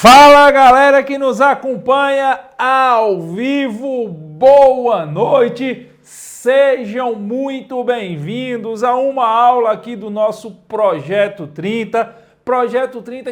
Fala galera que nos acompanha ao vivo, boa noite, sejam muito bem-vindos a uma aula aqui do nosso Projeto 30,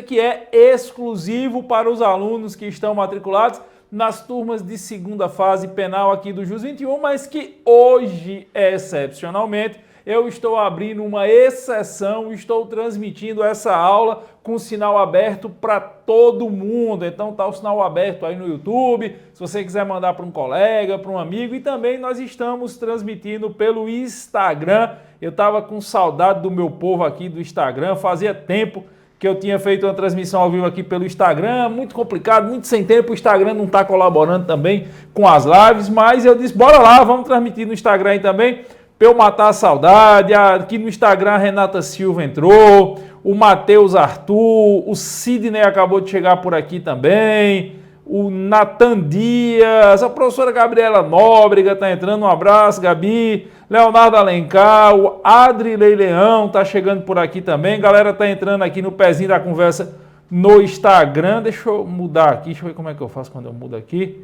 que é exclusivo para os alunos que estão matriculados nas turmas de segunda fase penal aqui do JUS 21, mas que hoje, excepcionalmente, eu estou abrindo uma exceção, estou transmitindo essa aula com sinal aberto para todo mundo. Então tá o sinal aberto aí no YouTube, se você quiser mandar para um colega, para um amigo, e também nós estamos transmitindo pelo Instagram. Eu estava com saudade do meu povo aqui do Instagram, fazia tempo que eu tinha feito uma transmissão ao vivo aqui pelo Instagram, muito complicado, muito sem tempo, o Instagram não está colaborando também com as lives, mas eu disse, bora lá, vamos transmitir no Instagram aí também, para eu matar a saudade. Aqui no Instagram a Renata Silva entrou, o Matheus Arthur, o Sidney acabou de chegar por aqui também, o Natan Dias, a professora Gabriela Nóbrega está entrando, um abraço, Gabi, Leonardo Alencar, o Adrilei Leão está chegando por aqui também, galera está entrando aqui no pezinho da conversa no Instagram. Deixa eu mudar aqui, deixa eu ver como é que eu faço quando eu mudo aqui.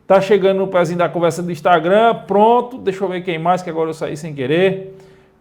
Tá chegando no pezinho da conversa do Instagram, pronto, deixa eu ver quem mais, que agora eu saí sem querer.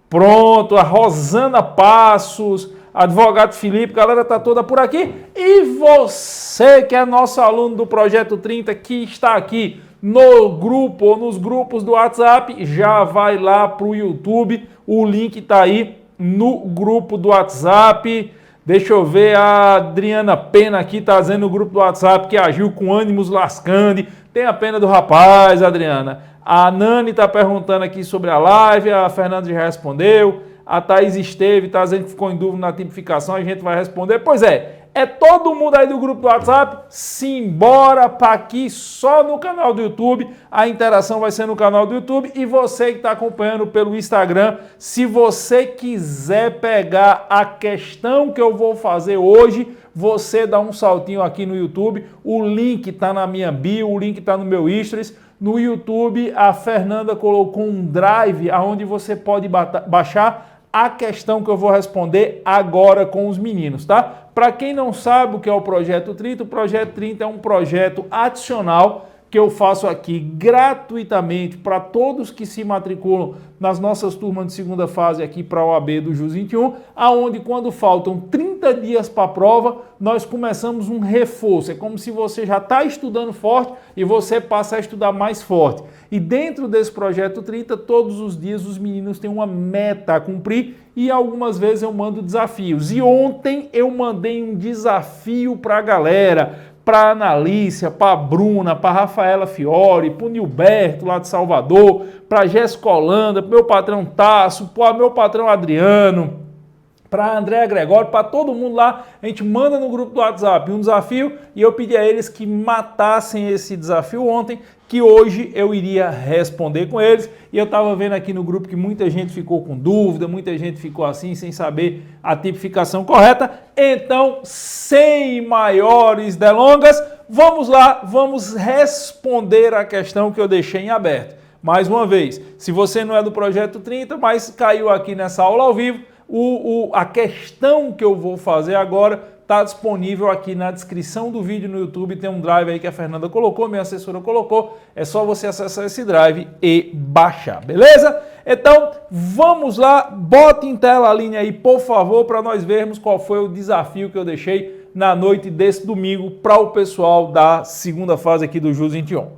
Pronto, a Rosana Passos, advogado Felipe, galera tá toda por aqui. E você que é nosso aluno do Projeto 30, que está aqui no grupo ou nos grupos do WhatsApp, já vai lá pro YouTube, o link tá aí no grupo do WhatsApp. Deixa eu ver, a Adriana Pena aqui tá dizendo no grupo do WhatsApp que agiu com ânimos lascando. Tem a pena do rapaz, Adriana. A Nani está perguntando aqui sobre a live, a Fernanda já respondeu. A Thaís Esteve está dizendo que ficou em dúvida na tipificação, a gente vai responder. Pois é todo mundo aí do grupo do WhatsApp, simbora para aqui só no canal do YouTube. A interação vai ser no canal do YouTube. E você que está acompanhando pelo Instagram, se você quiser pegar a questão que eu vou fazer hoje, você dá um saltinho aqui no YouTube, o link está na minha bio, o link está no meu Stories. No YouTube, a Fernanda colocou um drive onde você pode baixar a questão que eu vou responder agora com os meninos, tá? Para quem não sabe o que é o Projeto 30, o Projeto 30 é um projeto adicional que eu faço aqui gratuitamente para todos que se matriculam nas nossas turmas de segunda fase aqui para a OAB do JUS 21, aonde quando faltam 30 dias para a prova, nós começamos um reforço. É como se você já está estudando forte e você passa a estudar mais forte. E dentro desse Projeto 30, todos os dias os meninos têm uma meta a cumprir e algumas vezes eu mando desafios. E ontem eu mandei um desafio para a galera, para a Analícia, para a Bruna, para a Rafaela Fiore, para o Nilberto lá de Salvador, para a Jéssica Holanda, para o meu patrão Tasso, para o meu patrão Adriano, para a Andréa Gregório, para todo mundo lá. A gente manda no grupo do WhatsApp um desafio e eu pedi a eles que matassem esse desafio ontem, que hoje eu iria responder com eles. E eu estava vendo aqui no grupo que muita gente ficou com dúvida, muita gente ficou assim, sem saber a tipificação correta. Então, sem maiores delongas, vamos lá, vamos responder a questão que eu deixei em aberto. Mais uma vez, se você não é do Projeto 30, mas caiu aqui nessa aula ao vivo, a questão que eu vou fazer agora está disponível aqui na descrição do vídeo no YouTube, tem um drive aí que a Fernanda colocou, minha assessora colocou, é só você acessar esse drive e baixar, beleza? Então, vamos lá, bota em tela a linha aí, por favor, para nós vermos qual foi o desafio que eu deixei na noite desse domingo para o pessoal da segunda fase aqui do JUS 21.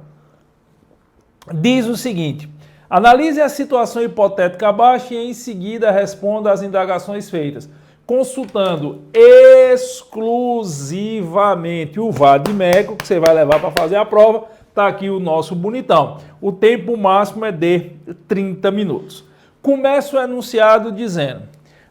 Diz o seguinte: analise a situação hipotética abaixo e em seguida responda às indagações feitas, consultando exclusivamente o vade-mecum que você vai levar para fazer a prova. Está aqui o nosso bonitão. O tempo máximo é de 30 minutos. Começa o enunciado dizendo: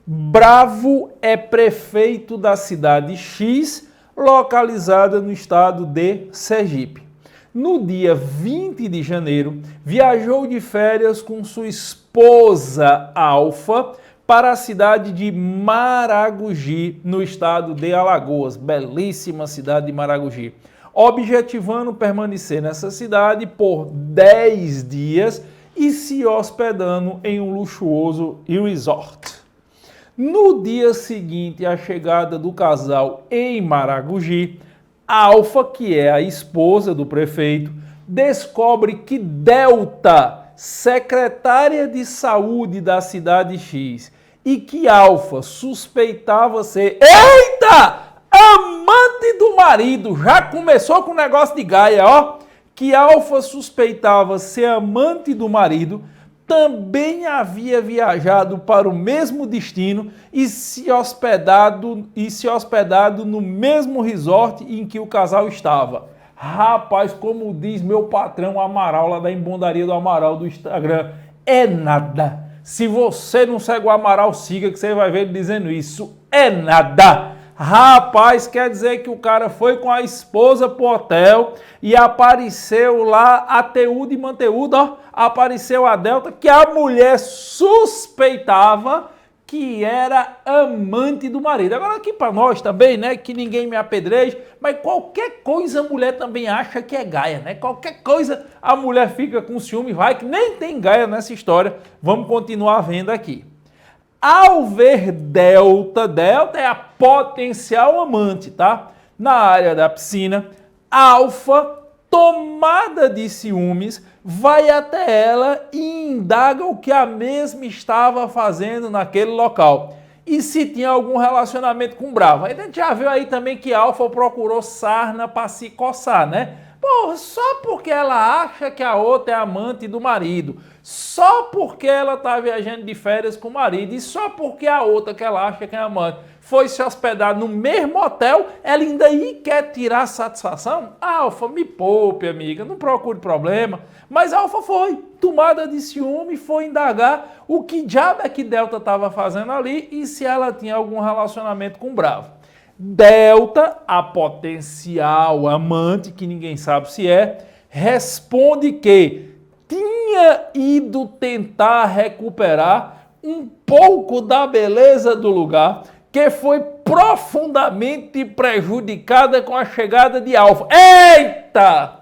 Bravo é prefeito da cidade X, localizada no estado de Sergipe. No dia 20 de janeiro, viajou de férias com sua esposa Alfa para a cidade de Maragogi, no estado de Alagoas. Belíssima cidade de Maragogi. Objetivando permanecer nessa cidade por 10 dias e se hospedando em um luxuoso resort. No dia seguinte à chegada do casal em Maragogi, Alfa, que é a esposa do prefeito, descobre que Delta, secretária de saúde da cidade X, e que Alfa suspeitava ser, eita, amante do marido, já começou com o negócio de Gaia, ó, que Alfa suspeitava ser amante do marido, também havia viajado para o mesmo destino e se hospedado no mesmo resort em que o casal estava. Rapaz, como diz meu patrão Amaral, lá da Embondaria do Amaral do Instagram, é nada. Se você não segue o Amaral, siga que você vai ver ele dizendo isso. É nada. Rapaz, quer dizer que o cara foi com a esposa pro hotel e apareceu lá ATU e Manteúdo, ó, apareceu a Delta, que a mulher suspeitava que era amante do marido. Agora aqui para nós também, né, que ninguém me apedreje, mas qualquer coisa a mulher também acha que é gaia, né? Qualquer coisa a mulher fica com ciúme, vai que nem tem gaia nessa história. Vamos continuar vendo aqui. Ao ver Delta é a potencial amante, tá? Na área da piscina, Alfa, tomada de ciúmes, vai até ela e indaga o que a mesma estava fazendo naquele local. E se tinha algum relacionamento com Bravo. A gente já viu aí também que Alfa procurou sarna para se coçar, né? Pô, só porque ela acha que a outra é amante do marido, só porque ela tá viajando de férias com o marido e só porque a outra que ela acha que é amante foi se hospedar no mesmo hotel, ela ainda aí quer tirar satisfação? Alfa, me poupe, amiga, não procure problema. Mas Alfa foi, tomada de ciúme, foi indagar o que diabo é que Delta estava fazendo ali e se ela tinha algum relacionamento com Bravo. Delta, a potencial amante, que ninguém sabe se é, responde que tinha ido tentar recuperar um pouco da beleza do lugar, que foi profundamente prejudicada com a chegada de Alfa. Eita!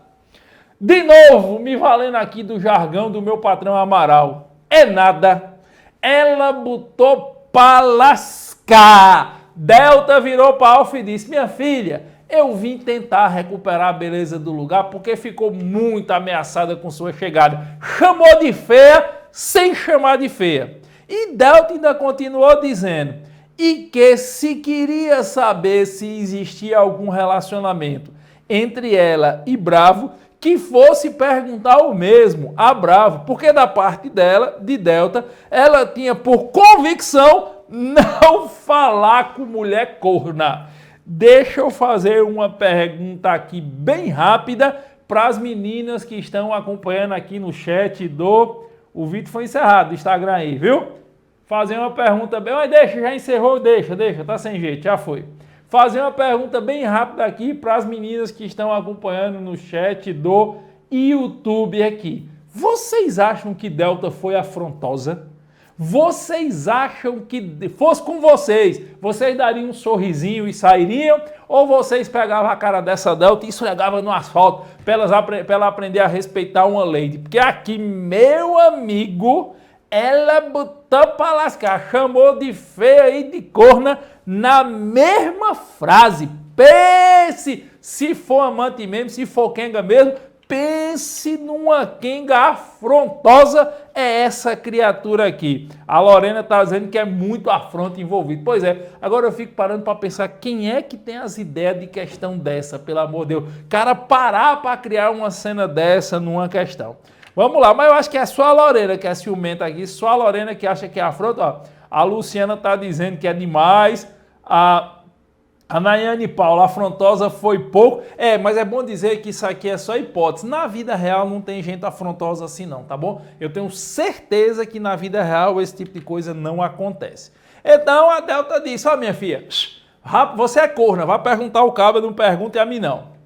De novo, me valendo aqui do jargão do meu patrão Amaral. É nada. Ela botou pra lascar. Delta virou para Alfa e disse, minha filha, eu vim tentar recuperar a beleza do lugar porque ficou muito ameaçada com sua chegada. Chamou de feia sem chamar de feia. E Delta ainda continuou dizendo, e que se queria saber se existia algum relacionamento entre ela e Bravo, que fosse perguntar o mesmo a Bravo, porque da parte dela, de Delta, ela tinha por convicção não falar com mulher corna. Deixa eu fazer uma pergunta aqui bem rápida para as meninas que estão acompanhando aqui no chat do... O vídeo foi encerrado do Instagram aí, viu? Fazer uma pergunta bem... Mas deixa, já encerrou, deixa, tá sem jeito, já foi. Fazer uma pergunta bem rápida aqui para as meninas que estão acompanhando no chat do YouTube aqui. Vocês acham que Delta foi afrontosa? Vocês acham que fosse com vocês dariam um sorrisinho e sairiam? Ou vocês pegavam a cara dessa Delta e esfregavam no asfalto para ela aprender a respeitar uma lady? Porque aqui, meu amigo, ela botou para lascar, chamou de feia e de corna na mesma frase. Pense, se for amante mesmo, se for quenga mesmo, pense numa quenga afrontosa, é essa criatura aqui. A Lorena está dizendo que é muito afronto envolvido. Pois é, agora eu fico parando para pensar quem é que tem as ideias de questão dessa, pelo amor de Deus. Cara, parar para criar uma cena dessa numa questão. Vamos lá, mas eu acho que é só a Lorena que é ciumenta aqui, só a Lorena que acha que é afronto. Ó, a Luciana está dizendo que é demais, a Nayane Paula, afrontosa foi pouco. Mas é bom dizer que isso aqui é só hipótese. Na vida real não tem gente afrontosa assim não, tá bom? Eu tenho certeza que na vida real esse tipo de coisa não acontece. Então a Delta disse, ó minha filha, você é corna, vai perguntar ao cabo, não pergunte a mim não.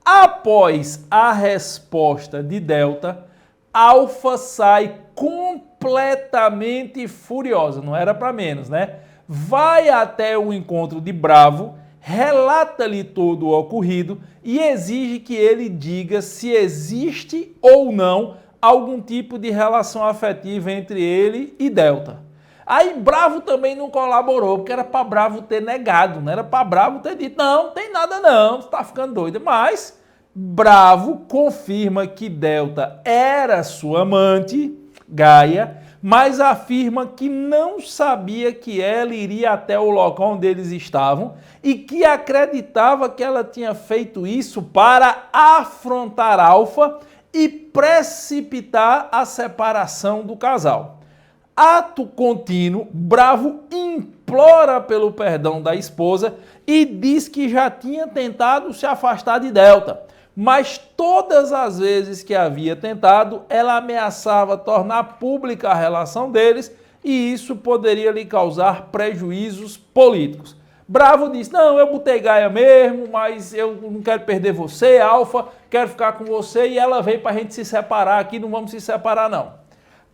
Após a resposta de Delta, Alfa sai completamente furiosa, não era para menos, né? Vai até o encontro de Bravo, relata-lhe todo o ocorrido e exige que ele diga se existe ou não algum tipo de relação afetiva entre ele e Delta. Aí Bravo também não colaborou, porque era para Bravo ter negado, não era para Bravo ter dito, não tem nada não, você tá ficando doida. Mas Bravo confirma que Delta era sua amante, Gaia, mas afirma que não sabia que ela iria até o local onde eles estavam e que acreditava que ela tinha feito isso para afrontar Alfa e precipitar a separação do casal. Ato contínuo, Bravo implora pelo perdão da esposa e diz que já tinha tentado se afastar de Delta, mas todas as vezes que havia tentado, ela ameaçava tornar pública a relação deles e isso poderia lhe causar prejuízos políticos. Bravo diz, não, eu botei Gaia mesmo, mas eu não quero perder você, Alfa, quero ficar com você e ela veio para a gente se separar aqui, não vamos se separar não.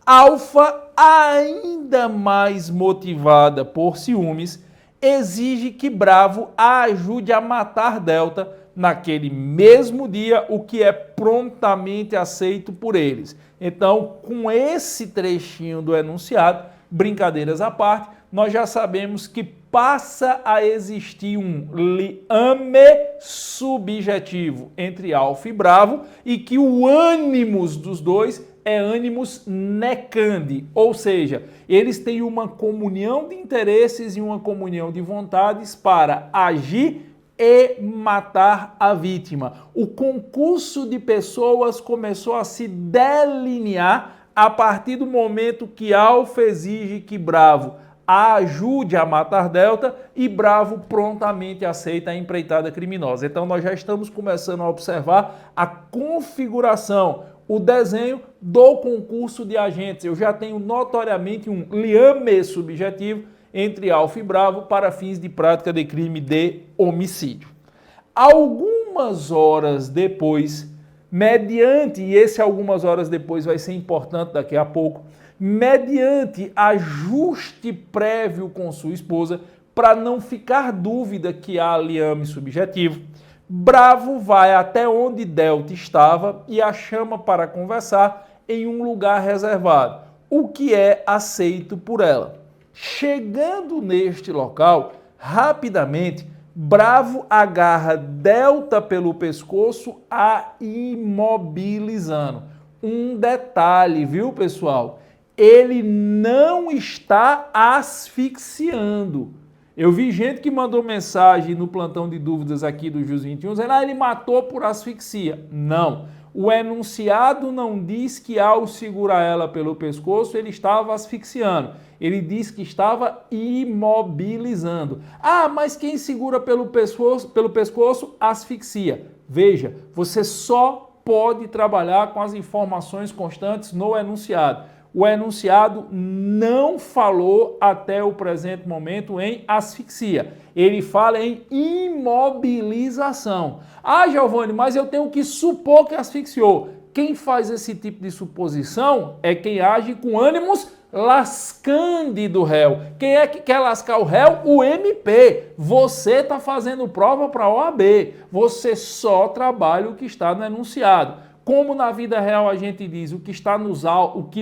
Alfa, ainda mais motivada por ciúmes, exige que Bravo a ajude a matar Delta naquele mesmo dia, o que é prontamente aceito por eles. Então, com esse trechinho do enunciado, brincadeiras à parte, nós já sabemos que passa a existir um liame subjetivo entre Alfa e Bravo e que o ânimos dos dois é ânimos necandi, ou seja, eles têm uma comunhão de interesses e uma comunhão de vontades para agir e matar a vítima. O concurso de pessoas começou a se delinear a partir do momento que Alfa exige que Bravo a ajude a matar Delta e Bravo prontamente aceita a empreitada criminosa. Então nós já estamos começando a observar a configuração, o desenho do concurso de agentes. Eu já tenho notoriamente um liame subjetivo entre Alfa e Bravo para fins de prática de crime de homicídio. Algumas horas depois, mediante, e esse algumas horas depois vai ser importante daqui a pouco, mediante ajuste prévio com sua esposa, para não ficar dúvida que há liame subjetivo, Bravo vai até onde Delta estava e a chama para conversar em um lugar reservado, o que é aceito por ela. Chegando neste local, rapidamente, Bravo agarra Delta pelo pescoço, a imobilizando. Um detalhe, viu, pessoal? Ele não está asfixiando. Eu vi gente que mandou mensagem no plantão de dúvidas aqui do Jus 21, dizendo ele matou por asfixia. Não. O enunciado não diz que ao segurar ela pelo pescoço ele estava asfixiando. Ele diz que estava imobilizando. Ah, mas quem segura pelo pescoço asfixia. Veja, você só pode trabalhar com as informações constantes no enunciado. O enunciado não falou até o presente momento em asfixia. Ele fala em imobilização. Ah, Giovanni, mas eu tenho que supor que asfixiou. Quem faz esse tipo de suposição é quem age com ânimos lascande do réu. Quem é que quer lascar o réu? O MP. Você está fazendo prova para a OAB. Você só trabalha o que está no enunciado. Como na vida real a gente diz, o que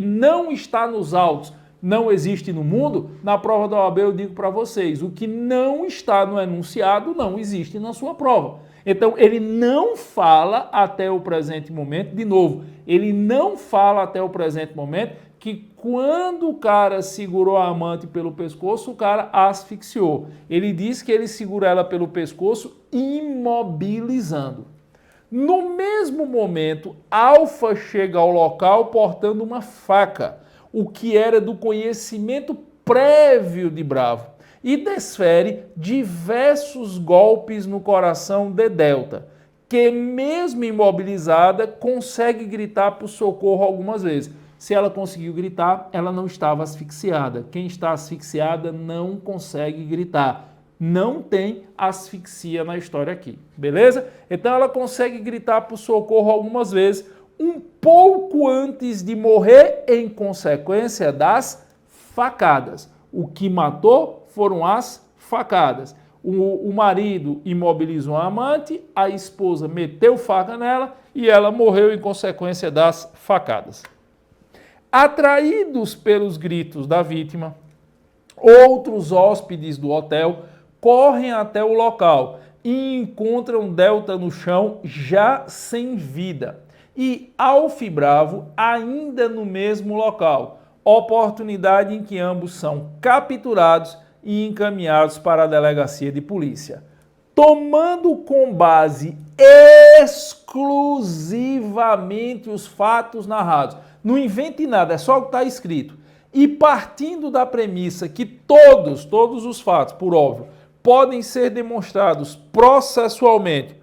não está nos autos não existe no mundo, na prova da OAB eu digo para vocês, o que não está no enunciado não existe na sua prova. Então ele não fala até o presente momento, de novo, ele não fala até o presente momento que quando o cara segurou a amante pelo pescoço, o cara asfixiou. Ele diz que ele segura ela pelo pescoço imobilizando. No mesmo momento, Alfa chega ao local portando uma faca, o que era do conhecimento prévio de Bravo, e desfere diversos golpes no coração de Delta, que mesmo imobilizada consegue gritar por socorro algumas vezes. Se ela conseguiu gritar, ela não estava asfixiada. Quem está asfixiada não consegue gritar. Não tem asfixia na história aqui, beleza? Então ela consegue gritar por socorro algumas vezes, um pouco antes de morrer em consequência das facadas. O que matou foram as facadas. O marido imobilizou a amante, a esposa meteu faca nela e ela morreu em consequência das facadas. Atraídos pelos gritos da vítima, outros hóspedes do hotel correm até o local e encontram Delta no chão já sem vida e Alfa e Bravo ainda no mesmo local, oportunidade em que ambos são capturados e encaminhados para a delegacia de polícia. Tomando com base exclusivamente os fatos narrados, não invente nada, é só o que está escrito. E partindo da premissa que todos os fatos, por óbvio, podem ser demonstrados processualmente,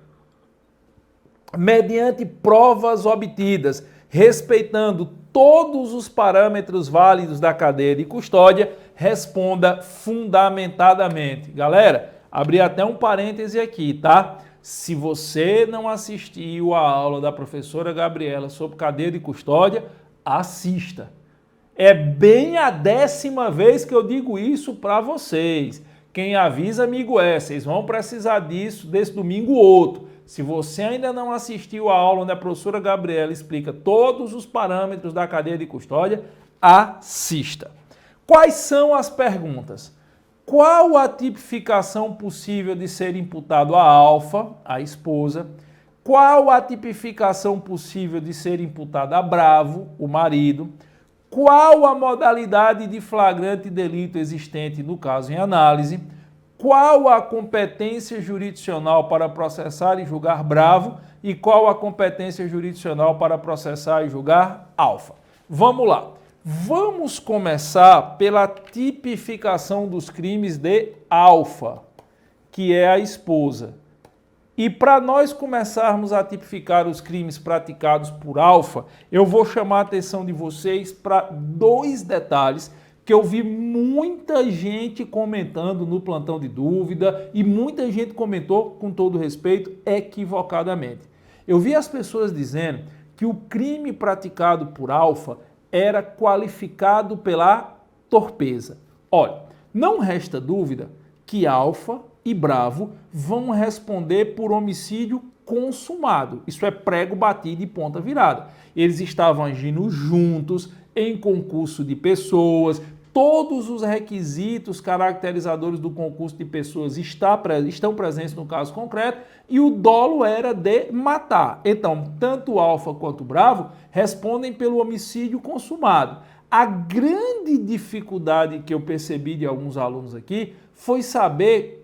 mediante provas obtidas, respeitando todos os parâmetros válidos da cadeia de custódia, responda fundamentadamente. Galera, abri até um parêntese aqui, tá? Se você não assistiu a aula da professora Gabriela sobre cadeia de custódia, assista. É bem a 10ª vez que eu digo isso para vocês. Quem avisa, amigo é. Vocês vão precisar disso desse domingo ou outro. Se você ainda não assistiu a aula onde a professora Gabriela explica todos os parâmetros da cadeia de custódia, assista. Quais são as perguntas? Qual a tipificação possível de ser imputado a Alfa, a esposa? Qual a tipificação possível de ser imputado a Bravo, o marido? Qual a modalidade de flagrante delito existente no caso em análise? Qual a competência jurisdicional para processar e julgar Bravo? E qual a competência jurisdicional para processar e julgar Alfa? Vamos lá. Vamos começar pela tipificação dos crimes de Alfa, que é a esposa. E para nós começarmos a tipificar os crimes praticados por Alfa, eu vou chamar a atenção de vocês para 2 detalhes que eu vi muita gente comentando no plantão de dúvida e muita gente comentou, com todo respeito, equivocadamente. Eu vi as pessoas dizendo que o crime praticado por Alfa era qualificado pela torpeza. Olha, não resta dúvida que Alfa e Bravo vão responder por homicídio consumado. Isso é prego batido e ponta virada. Eles estavam agindo juntos, em concurso de pessoas, todos os requisitos caracterizadores do concurso de pessoas estão presentes no caso concreto e o dolo era de matar. Então, tanto Alfa quanto Bravo respondem pelo homicídio consumado. A grande dificuldade que eu percebi de alguns alunos aqui foi saber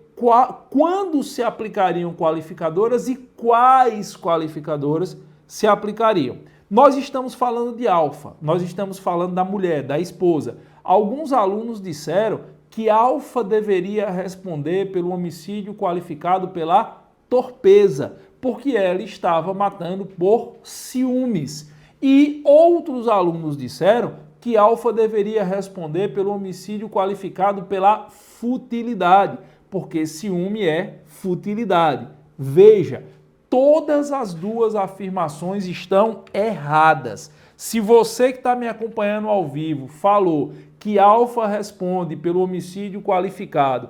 quando se aplicariam qualificadoras e quais qualificadoras se aplicariam. Nós estamos falando de Alfa, nós estamos falando da mulher, da esposa. Alguns alunos disseram que Alfa deveria responder pelo homicídio qualificado pela torpeza, porque ela estava matando por ciúmes. E outros alunos disseram que Alfa deveria responder pelo homicídio qualificado pela futilidade, porque ciúme é futilidade. Veja, todas as 2 afirmações estão erradas. Se você que está me acompanhando ao vivo falou que Alfa responde pelo homicídio qualificado,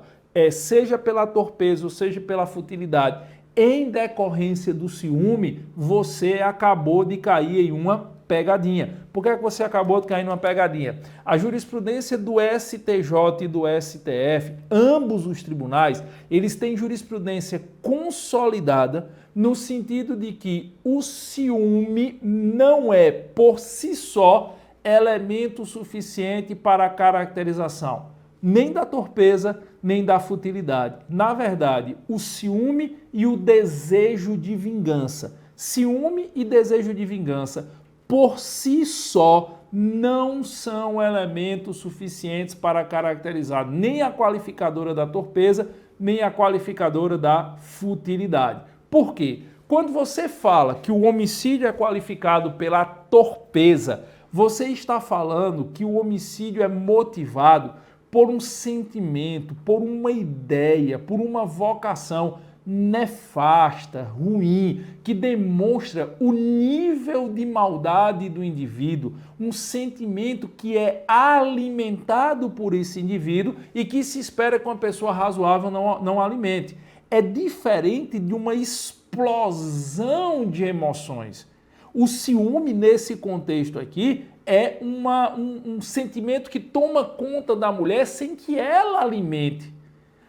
seja pela torpeza ou seja pela futilidade, em decorrência do ciúme, você acabou de cair em uma pegadinha. Por que é que você acabou de cair numa pegadinha? A jurisprudência do STJ e do STF, ambos os tribunais, eles têm jurisprudência consolidada no sentido de que o ciúme não é, por si só, elemento suficiente para a caracterização nem da torpeza, nem da futilidade. Na verdade, o ciúme e o desejo de vingança. Ciúme e desejo de vingança, por si só, não são elementos suficientes para caracterizar nem a qualificadora da torpeza, nem a qualificadora da futilidade. Por quê? Quando você fala que o homicídio é qualificado pela torpeza, você está falando que o homicídio é motivado por um sentimento, por uma ideia, por uma vocação nefasta, ruim, que demonstra o nível de maldade do indivíduo, um sentimento que é alimentado por esse indivíduo e que se espera que uma pessoa razoável não alimente. É diferente de uma explosão de emoções. O ciúme, nesse contexto aqui, é um sentimento que toma conta da mulher sem que ela alimente.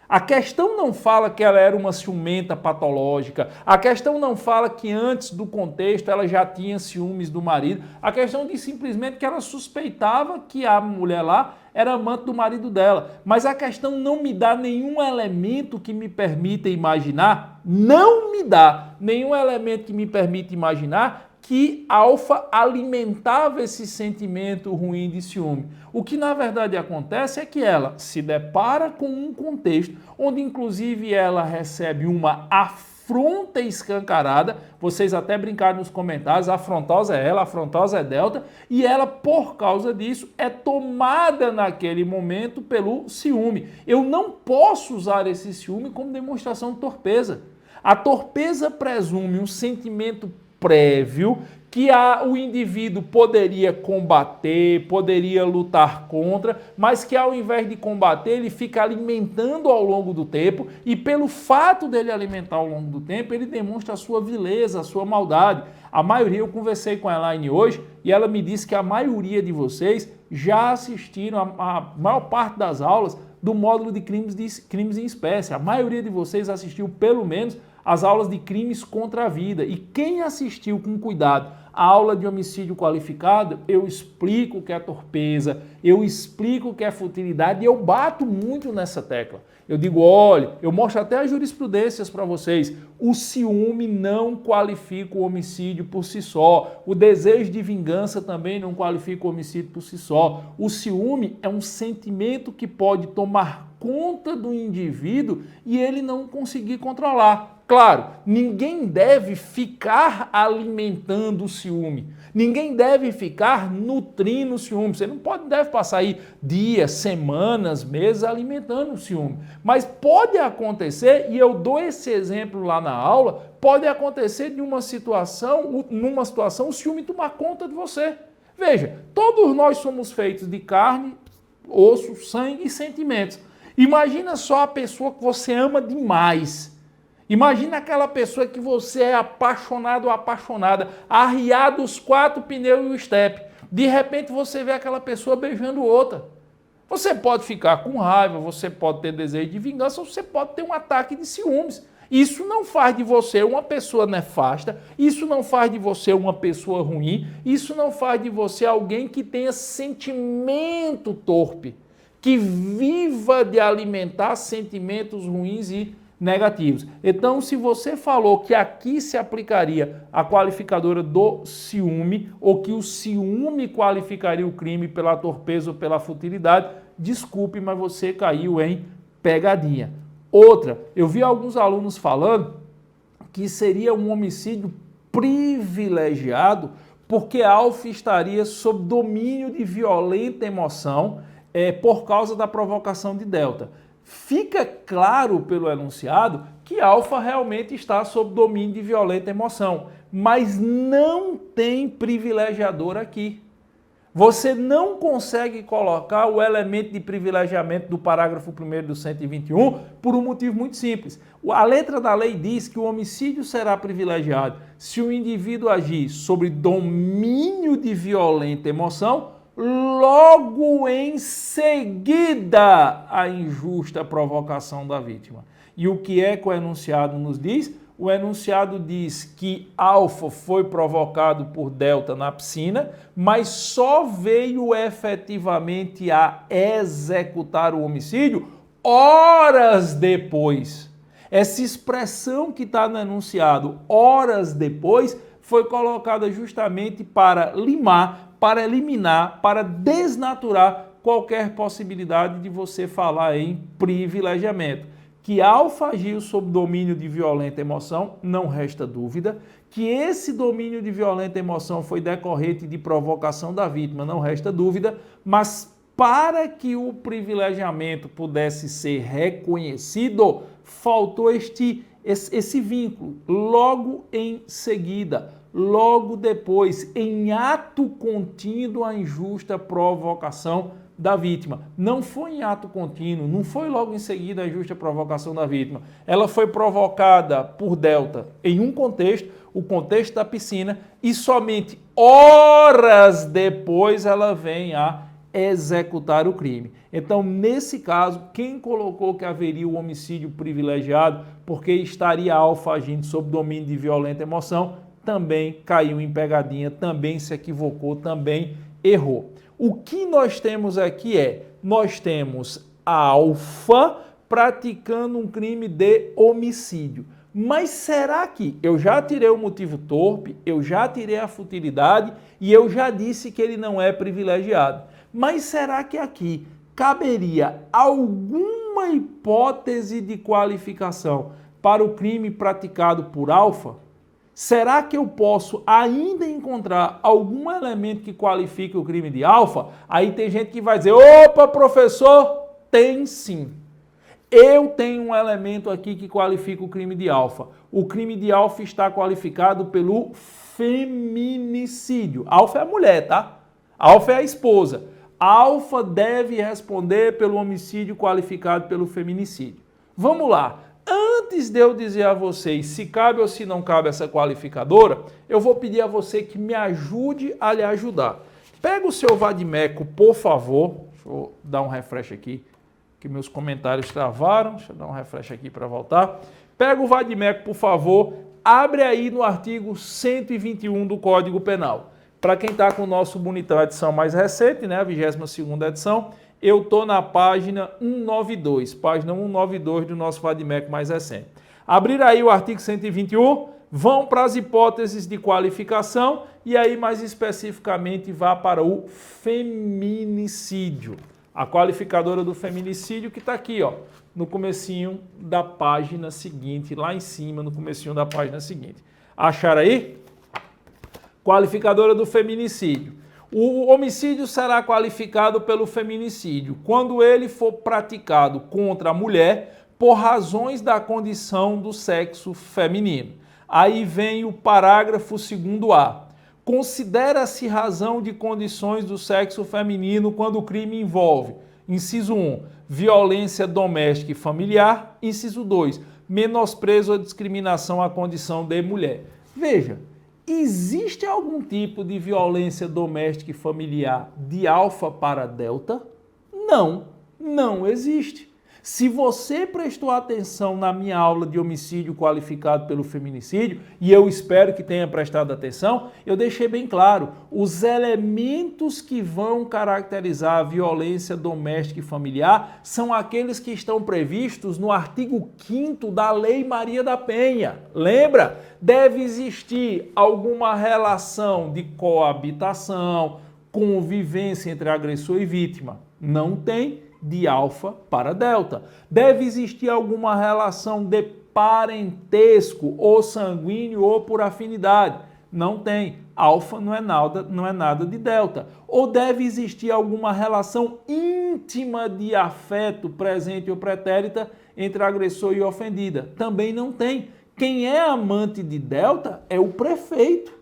A questão não fala que ela era uma ciumenta patológica, a questão não fala que antes do contexto ela já tinha ciúmes do marido, a questão diz simplesmente que ela suspeitava que a mulher lá era amante do marido dela, mas a questão não me dá nenhum elemento que me permita imaginar, não me dá nenhum elemento que me permita imaginar que Alfa alimentava esse sentimento ruim de ciúme. O que na verdade acontece é que ela se depara com um contexto onde inclusive ela recebe uma afronta escancarada, vocês até brincaram nos comentários, a afrontosa é ela, a afrontosa é Delta, e ela por causa disso é tomada naquele momento pelo ciúme. Eu não posso usar esse ciúme como demonstração de torpeza. A torpeza presume um sentimento prévio que o indivíduo poderia combater, poderia lutar contra, mas que ao invés de combater, ele fica alimentando ao longo do tempo e pelo fato dele alimentar ao longo do tempo, ele demonstra a sua vileza, a sua maldade. A maioria, eu conversei com a Elaine hoje e ela me disse que a maioria de vocês já assistiram a maior parte das aulas do módulo de crimes em espécie. A maioria de vocês assistiu pelo menos as aulas de crimes contra a vida. E quem assistiu com cuidado a aula de homicídio qualificado, eu explico o que é torpeza, eu explico o que é futilidade e eu bato muito nessa tecla. Eu digo, olha, eu mostro até as jurisprudências para vocês. O ciúme não qualifica o homicídio por si só. O desejo de vingança também não qualifica o homicídio por si só. O ciúme é um sentimento que pode tomar conta do indivíduo e ele não conseguir controlar. Claro, ninguém deve ficar alimentando o ciúme. Ninguém deve ficar nutrindo o ciúme. Você não deve passar aí dias, semanas, meses alimentando o ciúme. Mas pode acontecer, e eu dou esse exemplo lá na aula, pode acontecer de numa situação o ciúme tomar conta de você. Veja, todos nós somos feitos de carne, osso, sangue e sentimentos. Imagina só a pessoa que você ama demais. Imagina aquela pessoa que você é apaixonado ou apaixonada, arriado os 4 pneus e o estepe. De repente você vê aquela pessoa beijando outra. Você pode ficar com raiva, você pode ter desejo de vingança, ou você pode ter um ataque de ciúmes. Isso não faz de você uma pessoa nefasta, isso não faz de você uma pessoa ruim, isso não faz de você alguém que tenha sentimento torpe, que viva de alimentar sentimentos ruins e negativos. Então, se você falou que aqui se aplicaria a qualificadora do ciúme, ou que o ciúme qualificaria o crime pela torpeza ou pela futilidade, desculpe, mas você caiu em pegadinha. Outra, eu vi alguns alunos falando que seria um homicídio privilegiado porque Alfa estaria sob domínio de violenta emoção por causa da provocação de Delta. Fica claro pelo enunciado que Alfa realmente está sob domínio de violenta emoção, mas não tem privilegiador aqui. Você não consegue colocar o elemento de privilegiamento do parágrafo 1º do 121 por um motivo muito simples. A letra da lei diz que o homicídio será privilegiado se o indivíduo agir sobre domínio de violenta emoção, logo em seguida a injusta provocação da vítima. E o que é que o enunciado nos diz? O enunciado diz que Alfa foi provocado por Delta na piscina, mas só veio efetivamente a executar o homicídio horas depois. Essa expressão que está no enunciado, horas depois, foi colocada justamente para limar, para eliminar, para desnaturar qualquer possibilidade de você falar em privilegiamento. Que Alfa agiu sob domínio de violenta emoção, não resta dúvida. Que esse domínio de violenta emoção foi decorrente de provocação da vítima, não resta dúvida. Mas para que o privilegiamento pudesse ser reconhecido, faltou esse vínculo logo em seguida. logo depois, em ato contínuo, a injusta provocação da vítima. Não foi em ato contínuo, não foi logo em seguida a injusta provocação da vítima. Ela foi provocada por Delta em um contexto, o contexto da piscina, e somente horas depois ela vem a executar o crime. Então, nesse caso, quem colocou que haveria o homicídio privilegiado porque estaria Alfa agindo sob domínio de violenta emoção, também caiu em pegadinha, também se equivocou, também errou. O que nós temos aqui nós temos a Alfa praticando um crime de homicídio. Mas será que eu já tirei o motivo torpe, eu já tirei a futilidade e eu já disse que ele não é privilegiado? Mas será que aqui caberia alguma hipótese de qualificação para o crime praticado por Alfa? Será que eu posso ainda encontrar algum elemento que qualifique o crime de Alfa? Aí tem gente que vai dizer, opa, professor, tem sim. Eu tenho um elemento aqui que qualifica o crime de Alfa. O crime de Alfa está qualificado pelo feminicídio. Alfa é a mulher, tá? Alfa é a esposa. Alfa deve responder pelo homicídio qualificado pelo feminicídio. Vamos lá. Antes de eu dizer a vocês se cabe ou se não cabe essa qualificadora, eu vou pedir a você que me ajude a lhe ajudar. Pega o seu vadimeco, por favor. Deixa eu dar um refresh aqui, que meus comentários travaram. Deixa eu dar um refresh aqui para voltar. Pega o vadimeco, por favor. Abre aí no artigo 121 do Código Penal. Para quem está com o nosso bonitão, a edição mais recente, né, a 22ª edição, eu estou na página 192, página 192 do nosso vadimeco mais recente. Abrir aí o artigo 121, vão para as hipóteses de qualificação e aí mais especificamente vá para o feminicídio. A qualificadora do feminicídio que está aqui, ó, no comecinho da página seguinte, lá em cima, no comecinho da página seguinte. Acharam aí? Qualificadora do feminicídio. O homicídio será qualificado pelo feminicídio quando ele for praticado contra a mulher por razões da condição do sexo feminino. Aí vem o parágrafo 2º-A. Considera-se razão de condições do sexo feminino quando o crime envolve, inciso 1, violência doméstica e familiar, inciso 2, menosprezo ou discriminação à condição de mulher. Veja, existe algum tipo de violência doméstica e familiar de Alfa para Delta? Não, não existe. Se você prestou atenção na minha aula de homicídio qualificado pelo feminicídio, e eu espero que tenha prestado atenção, eu deixei bem claro, os elementos que vão caracterizar a violência doméstica e familiar são aqueles que estão previstos no artigo 5º da Lei Maria da Penha. Lembra? Deve existir alguma relação de coabitação, convivência entre agressor e vítima. Não tem de Alfa para Delta. Deve existir alguma relação de parentesco, ou sanguíneo, ou por afinidade. Não tem. Alfa não é nada de Delta. Ou deve existir alguma relação íntima de afeto, presente ou pretérita, entre agressor e ofendida. Também não tem. Quem é amante de Delta é o prefeito,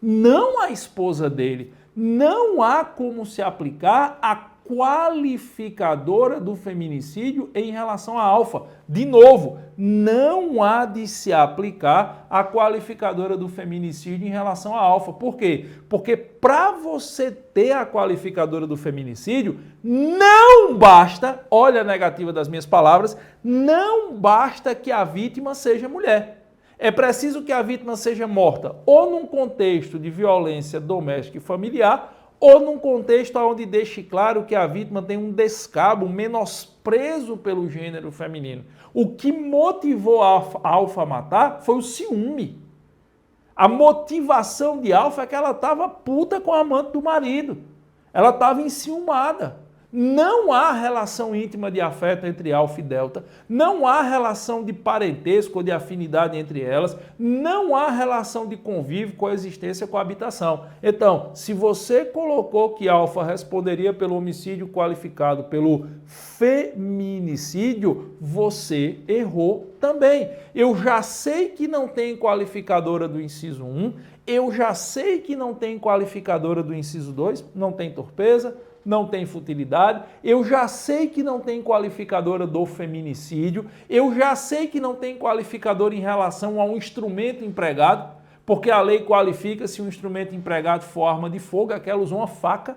não a esposa dele. Não há como se aplicar a qualificadora do feminicídio em relação a Alfa. De novo, não há de se aplicar a qualificadora do feminicídio em relação a Alfa. Por quê? Porque para você ter a qualificadora do feminicídio, não basta, olha a negativa das minhas palavras, não basta que a vítima seja mulher. É preciso que a vítima seja morta ou num contexto de violência doméstica e familiar, ou num contexto onde deixe claro que a vítima tem um descabo, um menosprezo pelo gênero feminino. O que motivou a Alfa a matar foi o ciúme. A motivação de Alfa é que ela estava puta com a amante do marido. Ela estava enciumada. Não há relação íntima de afeto entre Alfa e Delta, não há relação de parentesco ou de afinidade entre elas, não há relação de convívio, coexistência, coabitação. Então, se você colocou que Alfa responderia pelo homicídio qualificado pelo feminicídio, você errou também. Eu já sei que não tem qualificadora do inciso 1, eu já sei que não tem qualificadora do inciso 2, não tem torpeza, não tem futilidade, eu já sei que não tem qualificadora do feminicídio, eu já sei que não tem qualificadora em relação a um instrumento empregado, porque a lei qualifica se um instrumento empregado for arma de fogo, aquela usou uma faca,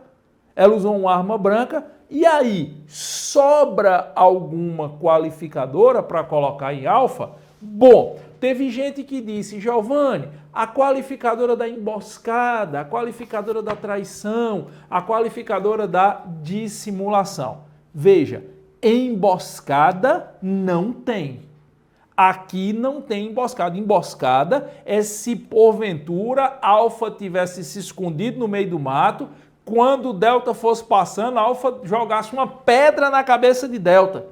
ela usou uma arma branca, e aí sobra alguma qualificadora para colocar em alfa? Bom, teve gente que disse, Giovanni, a qualificadora da emboscada, a qualificadora da traição, a qualificadora da dissimulação. Veja, emboscada não tem. Aqui não tem emboscada. Emboscada é se porventura Alfa tivesse se escondido no meio do mato, quando o Delta fosse passando, Alfa jogasse uma pedra na cabeça de Delta,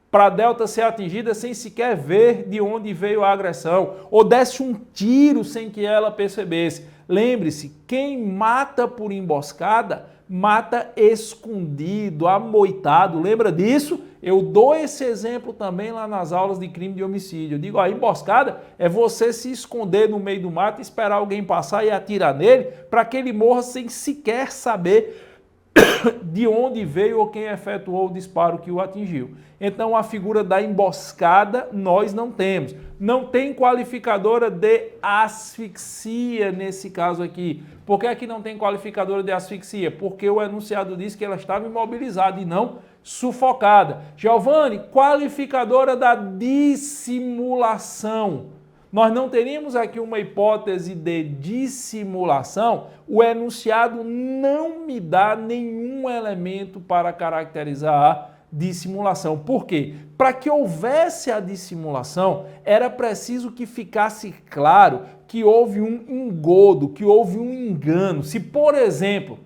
para Delta ser atingida sem sequer ver de onde veio a agressão, ou desse um tiro sem que ela percebesse. Lembre-se, quem mata por emboscada, mata escondido, amoitado. Lembra disso? Eu dou esse exemplo também lá nas aulas de crime de homicídio. Eu digo, a emboscada é você se esconder no meio do mato, esperar alguém passar e atirar nele, para que ele morra sem sequer saber de onde veio ou quem efetuou o disparo que o atingiu. Então, a figura da emboscada nós não temos. Não tem qualificadora de asfixia nesse caso aqui. Por que aqui não tem qualificadora de asfixia? Porque o enunciado diz que ela estava imobilizada e não sufocada. Giovanni, qualificadora da dissimulação. Nós não teríamos aqui uma hipótese de dissimulação, o enunciado não me dá nenhum elemento para caracterizar a dissimulação. Por quê? Para que houvesse a dissimulação, era preciso que ficasse claro que houve um engodo, que houve um engano. Se, por exemplo,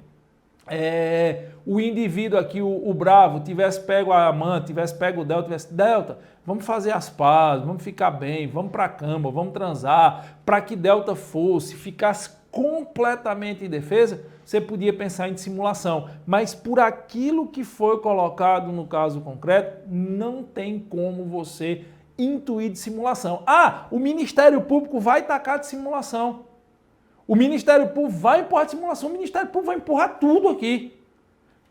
o indivíduo aqui, o bravo, tivesse pego a amante, tivesse pego o Delta, tivesse, Delta, vamos fazer as pazes, vamos ficar bem, vamos para a cama, vamos transar, para que Delta ficasse completamente indefesa, você podia pensar em dissimulação. Mas por aquilo que foi colocado no caso concreto, não tem como você intuir dissimulação. Ah, o Ministério Público vai tacar dissimulação. O Ministério Público vai empurrar dissimulação, o Ministério Público vai empurrar tudo aqui.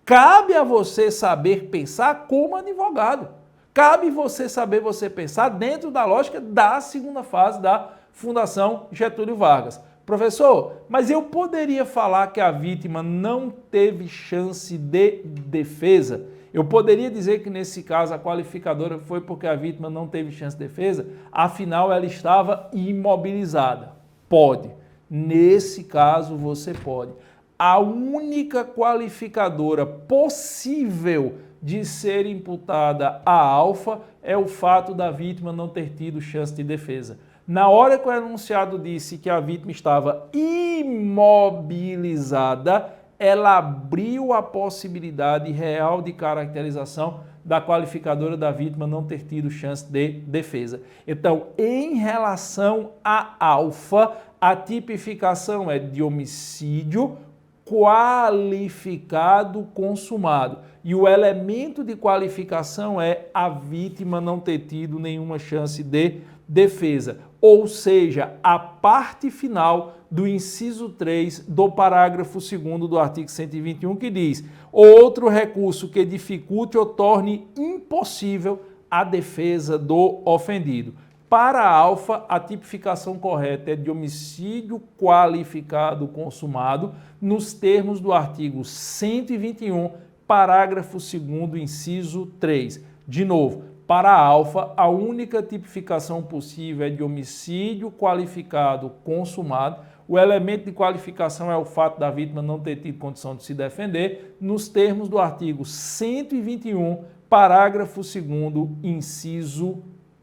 Cabe a você saber pensar como advogado. Cabe você saber pensar dentro da lógica da segunda fase da Fundação Getúlio Vargas. Professor, mas eu poderia falar que a vítima não teve chance de defesa? Eu poderia dizer que nesse caso a qualificadora foi porque a vítima não teve chance de defesa? Afinal, ela estava imobilizada. Pode. Nesse caso, você pode. A única qualificadora possível de ser imputada a Alfa é o fato da vítima não ter tido chance de defesa. Na hora que o enunciado disse que a vítima estava imobilizada, ela abriu a possibilidade real de caracterização da qualificadora da vítima não ter tido chance de defesa. Então, em relação a Alfa, a tipificação é de homicídio qualificado consumado. E o elemento de qualificação é a vítima não ter tido nenhuma chance de defesa. Ou seja, a parte final do inciso 3 do parágrafo 2º do artigo 121, que diz: outro recurso que dificulte ou torne impossível a defesa do ofendido. Para a Alfa, a tipificação correta é de homicídio qualificado consumado, nos termos do artigo 121, parágrafo 2º, inciso 3. De novo, para a Alfa, a única tipificação possível é de homicídio qualificado consumado. O elemento de qualificação é o fato da vítima não ter tido condição de se defender, nos termos do artigo 121, parágrafo 2º, inciso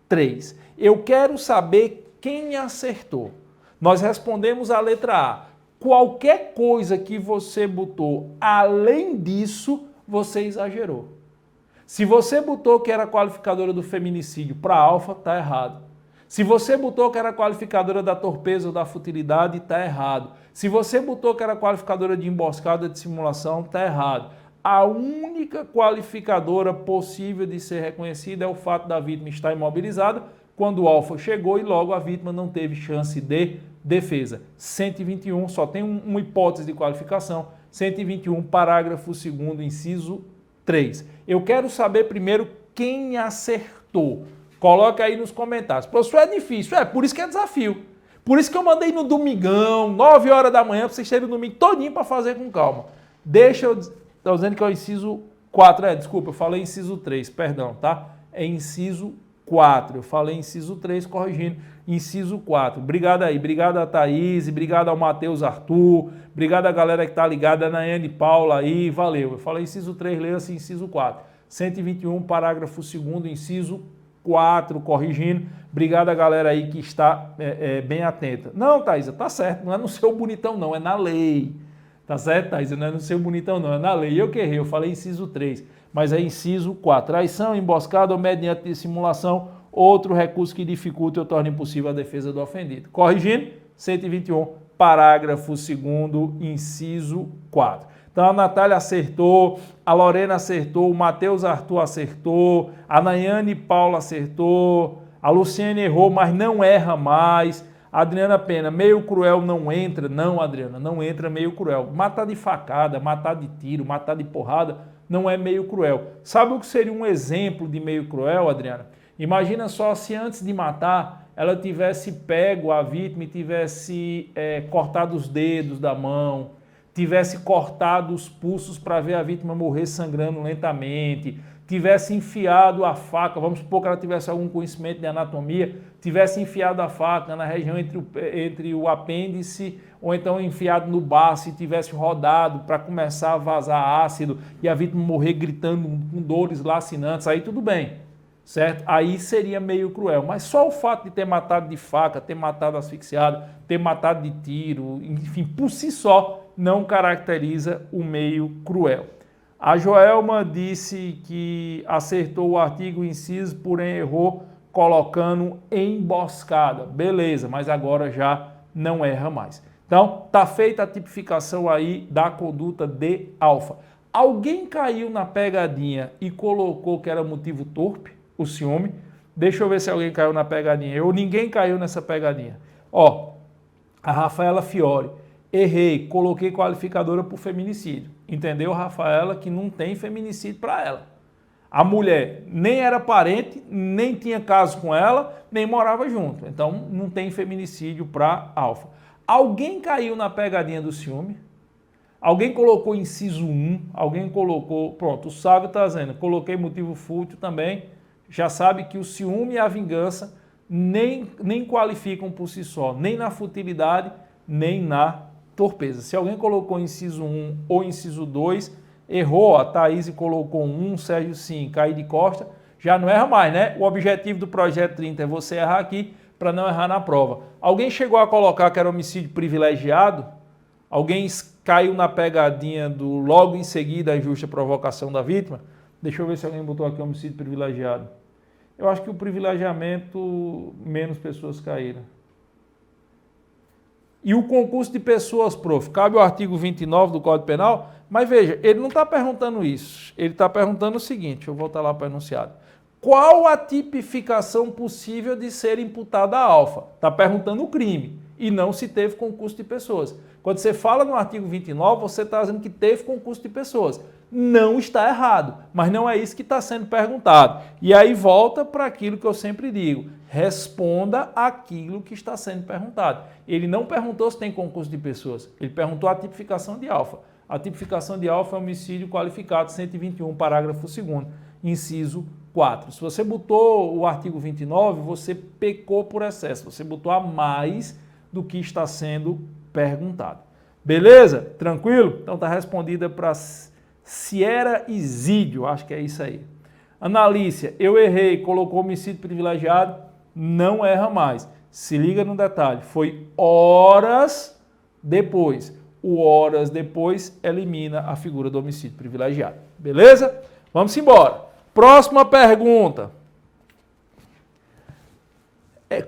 3. Eu quero saber quem acertou. Nós respondemos a letra A. Qualquer coisa que você botou além disso, você exagerou. Se você botou que era qualificadora do feminicídio para Alfa, está errado. Se você botou que era qualificadora da torpeza ou da futilidade, está errado. Se você botou que era qualificadora de emboscada ou de simulação, está errado. A única qualificadora possível de ser reconhecida é o fato da vítima estar imobilizada quando o Alfa chegou e logo a vítima não teve chance de defesa. 121, só tem uma hipótese de qualificação. 121, parágrafo 2º, inciso 3. Eu quero saber primeiro quem acertou. Coloca aí nos comentários. Professor, é difícil. Por isso que é desafio. Por isso que eu mandei no domingão, 9 horas da manhã, para vocês terem o domingo todinho para fazer com calma. Deixa eu... Estou dizendo que é o inciso 4. Desculpa, eu falei inciso 3, perdão, tá? É inciso 4. Eu falei inciso 3, corrigindo. Inciso 4. Obrigado aí. Obrigado a Thaís, obrigado ao Matheus Arthur, obrigado a galera que tá ligada, a Nayane Paula aí, valeu. Eu falei inciso 3, leia-se inciso 4. 121, parágrafo 2º, inciso 4, corrigindo. Obrigado a galera aí que está bem atenta. Não, Thaisa, tá certo, não é no seu bonitão não, é na lei. Tá certo, Thaisa? Não é no seu bonitão não, é na lei. Eu que errei, eu falei inciso 3, mas é inciso 4. Traição, emboscada ou mediante dissimulação, outro recurso que dificulta ou torna impossível a defesa do ofendido. Corrigindo, 121, parágrafo 2º, inciso 4. Então a Natália acertou, a Lorena acertou, o Matheus Arthur acertou, a Nayane Paula acertou, a Luciane errou, mas não erra mais. A Adriana Pena, meio cruel não entra. Não, Adriana, não entra meio cruel. Matar de facada, matar de tiro, matar de porrada, não é meio cruel. Sabe o que seria um exemplo de meio cruel, Adriana? Imagina só se antes de matar, ela tivesse pego a vítima e tivesse cortado os dedos da mão, tivesse cortado os pulsos para ver a vítima morrer sangrando lentamente, tivesse enfiado a faca, vamos supor que ela tivesse algum conhecimento de anatomia, tivesse enfiado a faca na região entre o apêndice ou então enfiado no baço e tivesse rodado para começar a vazar ácido e a vítima morrer gritando com dores lacinantes, aí tudo bem, certo? Aí seria meio cruel, mas só o fato de ter matado de faca, ter matado asfixiado, ter matado de tiro, enfim, por si só não caracteriza o meio cruel. A Joelma disse que acertou o artigo inciso, porém errou colocando emboscada. Beleza, mas agora já não erra mais. Então, tá feita a tipificação aí da conduta de alfa. Alguém caiu na pegadinha e colocou que era motivo torpe, o ciúme? Deixa eu ver se alguém caiu na pegadinha. Ninguém caiu nessa pegadinha. Ó, a Rafaela Fiore. Errei, coloquei qualificadora por feminicídio. Entendeu, Rafaela, que não tem feminicídio para ela. A mulher nem era parente, nem tinha caso com ela, nem morava junto. Então, não tem feminicídio para alfa. Alguém caiu na pegadinha do ciúme? Alguém colocou inciso 1? Alguém colocou... Pronto, o Sábio está dizendo, coloquei motivo fútil também. Já sabe que o ciúme e a vingança nem qualificam por si só, nem na futilidade, nem na torpeza. Se alguém colocou inciso 1 ou inciso 2, errou, a Thaís colocou 1, Sérgio sim, cair de costa, já não erra mais, né? O objetivo do projeto 30 é você errar aqui para não errar na prova. Alguém chegou a colocar que era homicídio privilegiado? Alguém caiu na pegadinha do logo em seguida a injusta provocação da vítima? Deixa eu ver se alguém botou aqui homicídio privilegiado. Eu acho que o privilegiamento, menos pessoas caíram. E o concurso de pessoas, prof, cabe o artigo 29 do Código Penal, mas veja, ele não está perguntando isso, ele está perguntando o seguinte, deixa eu voltar lá para o enunciado. Qual a tipificação possível de ser imputada a alfa? Está perguntando o crime e não se teve concurso de pessoas. Quando você fala no artigo 29, você está dizendo que teve concurso de pessoas. Não está errado, mas não é isso que está sendo perguntado. E aí volta para aquilo que eu sempre digo, responda aquilo que está sendo perguntado. Ele não perguntou se tem concurso de pessoas, ele perguntou a tipificação de alfa. A tipificação de alfa é homicídio qualificado, 121, parágrafo 2º, inciso 4. Se você botou o artigo 29, você pecou por excesso, você botou a mais do que está sendo perguntado. Beleza? Tranquilo? Então está respondida para Sierra Isídio, acho que é isso aí. Analícia, eu errei, colocou homicídio privilegiado, não erra mais. Se liga no detalhe, foi horas depois. O horas depois elimina a figura do homicídio privilegiado. Beleza? Vamos embora. Próxima pergunta.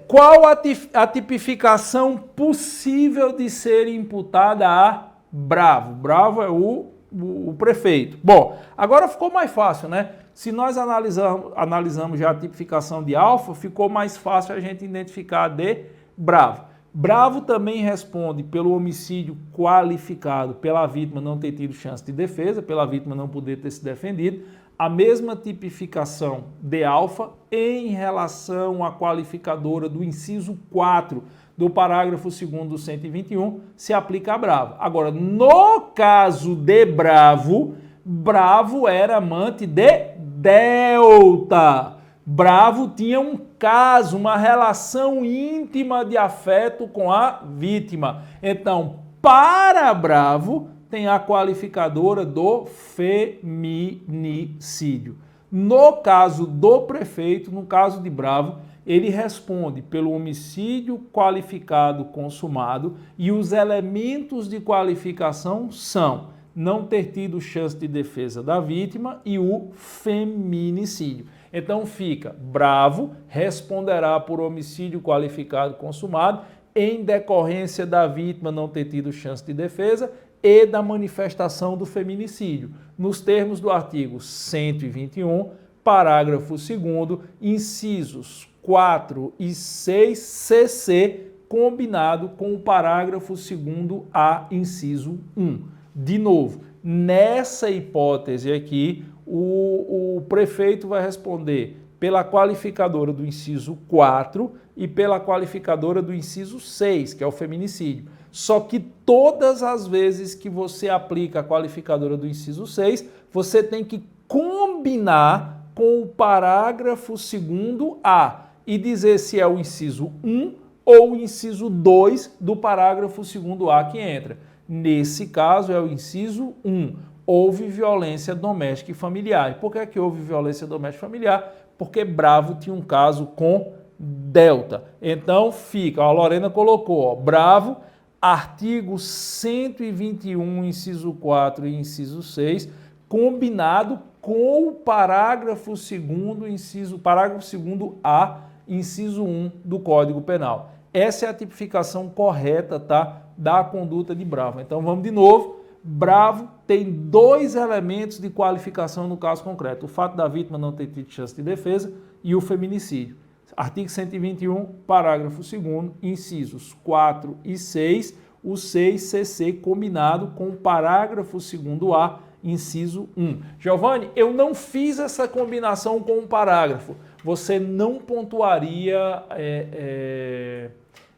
Qual a tipificação possível de ser imputada a Bravo? Bravo é o prefeito. Bom, agora ficou mais fácil, né? Se nós analisamos já a tipificação de alfa, ficou mais fácil a gente identificar a de Bravo. Bravo também responde pelo homicídio qualificado, pela vítima não ter tido chance de defesa, pela vítima não poder ter se defendido. A mesma tipificação de alfa em relação à qualificadora do inciso 4 do parágrafo 2º do 121 se aplica a Bravo. Agora, no caso de Bravo, Bravo era amante de Delta. Bravo tinha um caso, uma relação íntima de afeto com a vítima. Então, para Bravo, tem a qualificadora do feminicídio. No caso do prefeito, no caso de Bravo, ele responde pelo homicídio qualificado consumado e os elementos de qualificação são não ter tido chance de defesa da vítima e o feminicídio. Então fica, Bravo responderá por homicídio qualificado consumado em decorrência da vítima não ter tido chance de defesa e da manifestação do feminicídio, nos termos do artigo 121, parágrafo 2º, incisos 4 e 6 CC, combinado com o parágrafo 2º-A, inciso 1. De novo, nessa hipótese aqui, o prefeito vai responder pela qualificadora do inciso 4 e pela qualificadora do inciso 6, que é o feminicídio. Só que todas as vezes que você aplica a qualificadora do inciso 6, você tem que combinar com o parágrafo 2º-A e dizer se é o inciso 1 ou o inciso 2 do parágrafo 2º-A que entra. Nesse caso é o inciso 1. Houve violência doméstica e familiar. E por que é que houve violência doméstica e familiar? Porque Bravo tinha um caso com Delta. Então fica, a Lorena colocou, ó, Bravo, artigo 121, inciso 4 e inciso 6, combinado com o parágrafo 2º, parágrafo 2º-A, inciso 1 do Código Penal. Essa é a tipificação correta, tá, da conduta de Bravo. Então vamos de novo. Bravo tem dois elementos de qualificação no caso concreto. O fato da vítima não ter tido chance de defesa e o feminicídio. Artigo 121, parágrafo 2º, incisos 4 e 6, o 6CC combinado com o parágrafo 2º-A, inciso 1. Giovanni, eu não fiz essa combinação com um parágrafo. Você não pontuaria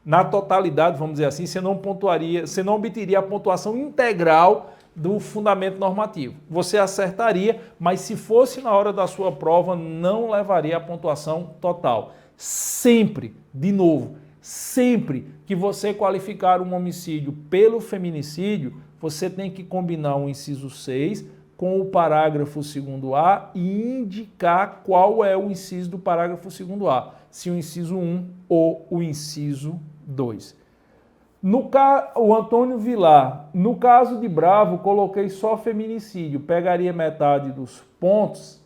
na totalidade, vamos dizer assim, você não obteria a pontuação integral do fundamento normativo. Você acertaria, mas se fosse na hora da sua prova, não levaria a pontuação total. Sempre, de novo, sempre que você qualificar um homicídio pelo feminicídio, você tem que combinar o inciso 6 com o parágrafo 2º-A e indicar qual é o inciso do parágrafo 2º-A, se o inciso 1 ou o inciso 2. O Antônio Vilar, no caso de Bravo, coloquei só feminicídio, pegaria metade dos pontos?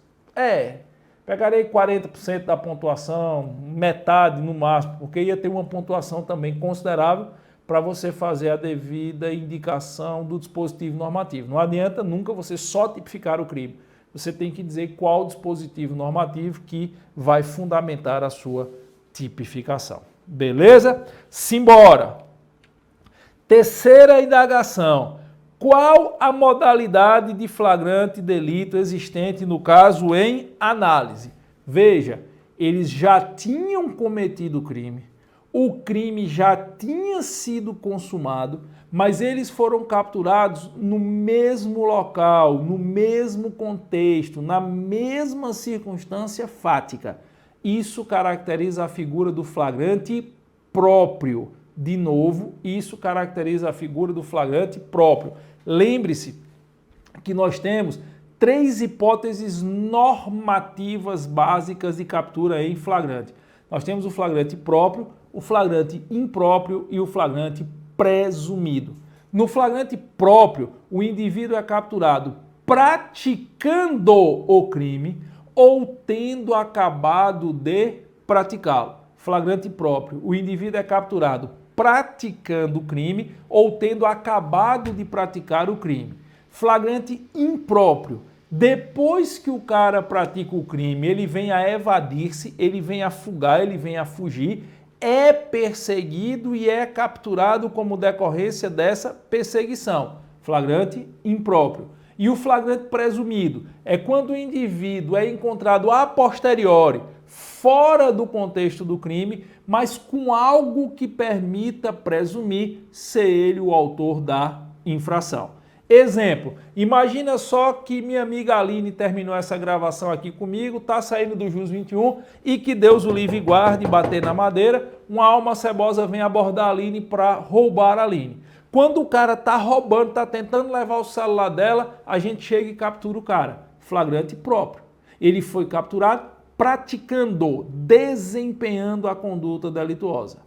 Pegarei 40% da pontuação, metade no máximo, porque ia ter uma pontuação também considerável para você fazer a devida indicação do dispositivo normativo. Não adianta nunca você só tipificar o crime. Você tem que dizer qual dispositivo normativo que vai fundamentar a sua tipificação. Beleza? Simbora! Terceira indagação. Qual a modalidade de flagrante delito existente no caso em análise? Veja, eles já tinham cometido o crime já tinha sido consumado, mas eles foram capturados no mesmo local, no mesmo contexto, na mesma circunstância fática. Isso caracteriza a figura do flagrante próprio. De novo, isso caracteriza a figura do flagrante próprio. Lembre-se que nós temos 3 hipóteses normativas básicas de captura em flagrante. Nós temos o flagrante próprio, o flagrante impróprio e o flagrante presumido. No flagrante próprio, o indivíduo é capturado praticando o crime ou tendo acabado de praticá-lo. Flagrante próprio, o indivíduo é capturado praticando o crime ou tendo acabado de praticar o crime. Flagrante impróprio, depois que o cara pratica o crime, ele vem a evadir-se, ele vem a fugar, ele vem a fugir, é perseguido e é capturado como decorrência dessa perseguição. Flagrante impróprio. E o flagrante presumido é quando o indivíduo é encontrado a posteriori, fora do contexto do crime, mas com algo que permita presumir ser ele o autor da infração. Exemplo, imagina só que minha amiga Aline terminou essa gravação aqui comigo, está saindo do Jus 21 e que Deus o livre e guarde, bater na madeira, uma alma cebosa vem abordar a Aline para roubar a Aline. Quando o cara está roubando, está tentando levar o celular dela, a gente chega e captura o cara. Flagrante próprio. Ele foi capturado praticando, desempenhando a conduta delituosa.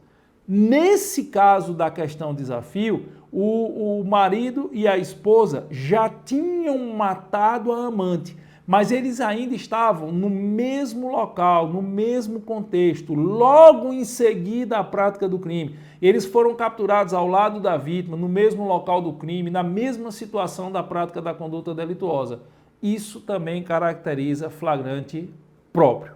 Nesse caso da questão desafio, o marido e a esposa já tinham matado a amante, mas eles ainda estavam no mesmo local, no mesmo contexto, logo em seguida à prática do crime. Eles foram capturados ao lado da vítima, no mesmo local do crime, na mesma situação da prática da conduta delituosa. Isso também caracteriza flagrante próprio.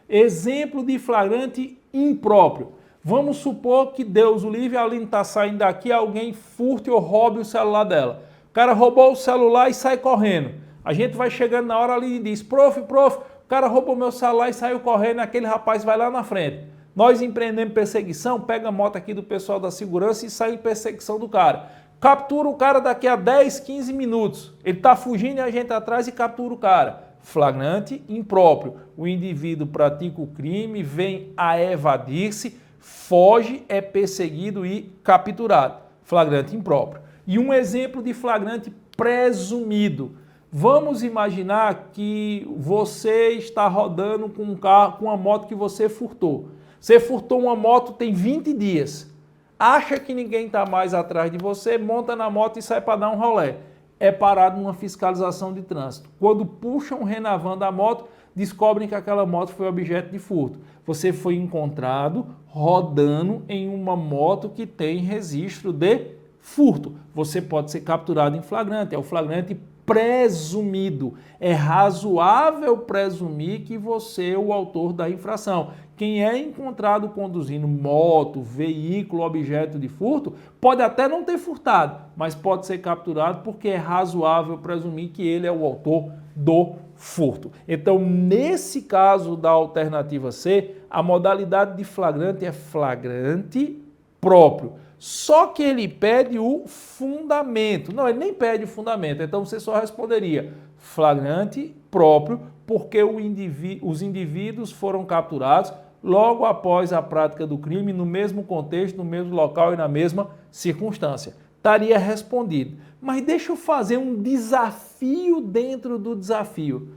Exemplo de flagrante impróprio. Vamos supor que Deus o livre, a Aline está saindo daqui, alguém furte ou roube o celular dela. O cara roubou o celular e sai correndo. A gente vai chegando na hora ali e diz, prof, o cara roubou meu celular e saiu correndo, aquele rapaz vai lá na frente. Nós empreendemos perseguição, pega a moto aqui do pessoal da segurança e sai em perseguição do cara. Captura o cara daqui a 10, 15 minutos. Ele está fugindo e a gente atrás e captura o cara. Flagrante impróprio. O indivíduo pratica o crime, vem a evadir-se, foge, é perseguido e capturado. Flagrante impróprio. E um exemplo de flagrante presumido. Vamos imaginar que você está rodando com um carro, com uma moto que você furtou. Você furtou uma moto tem 20 dias. Acha que ninguém está mais atrás de você, monta na moto e sai para dar um rolê. É parado numa fiscalização de trânsito. Quando puxam o renavan da moto, descobrem que aquela moto foi objeto de furto. Você foi encontrado rodando em uma moto que tem registro de furto. Você pode ser capturado em flagrante, é o flagrante presumido. É razoável presumir que você é o autor da infração. Quem é encontrado conduzindo moto, veículo, objeto de furto, pode até não ter furtado, mas pode ser capturado porque é razoável presumir que ele é o autor do furto. Então, nesse caso da alternativa C, a modalidade de flagrante é flagrante próprio. Só que ele pede o fundamento. Não, ele nem pede o fundamento. Então, você só responderia flagrante próprio porque os indivíduos foram capturados logo após a prática do crime, no mesmo contexto, no mesmo local e na mesma circunstância. Estaria respondido. Mas deixa eu fazer um desafio dentro do desafio.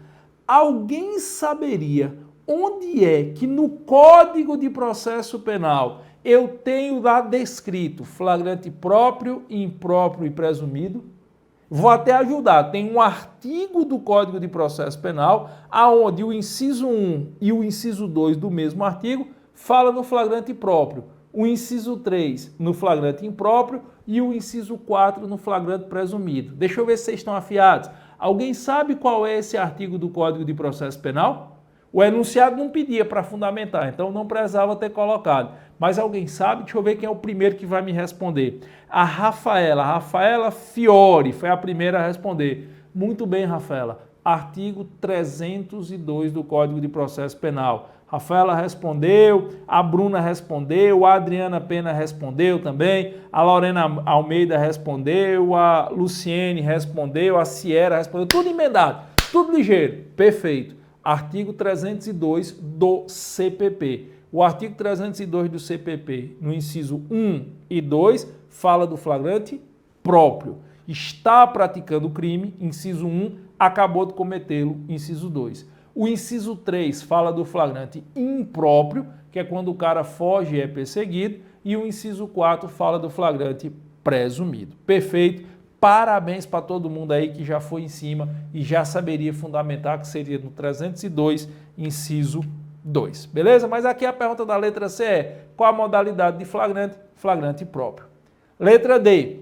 Alguém saberia onde é que no Código de Processo Penal eu tenho lá descrito flagrante próprio, impróprio e presumido? Vou até ajudar. Tem um artigo do Código de Processo Penal onde o inciso 1 e o inciso 2 do mesmo artigo fala no flagrante próprio, o inciso 3 no flagrante impróprio e o inciso 4 no flagrante presumido. Deixa eu ver se vocês estão afiados. Alguém sabe qual é esse artigo do Código de Processo Penal? O enunciado não pedia para fundamentar, então não precisava ter colocado. Mas alguém sabe? Deixa eu ver quem é o primeiro que vai me responder. A Rafaela Fiore foi a primeira a responder. Muito bem, Rafaela. Artigo 302 do Código de Processo Penal. Rafaela respondeu, a Bruna respondeu, a Adriana Pena respondeu também, a Lorena Almeida respondeu, a Luciene respondeu, a Ciera respondeu, tudo emendado, tudo ligeiro, perfeito. Artigo 302 do CPP. O artigo 302 do CPP, no inciso 1 e 2, fala do flagrante próprio. Está praticando o crime, inciso 1, acabou de cometê-lo, inciso 2. O inciso 3 fala do flagrante impróprio, que é quando o cara foge e é perseguido, e o inciso 4 fala do flagrante presumido. Perfeito. Parabéns para todo mundo aí que já foi em cima e já saberia fundamentar, que seria no 302, inciso 2. Beleza? Mas aqui a pergunta da letra C é: qual a modalidade de flagrante? Flagrante próprio. Letra D.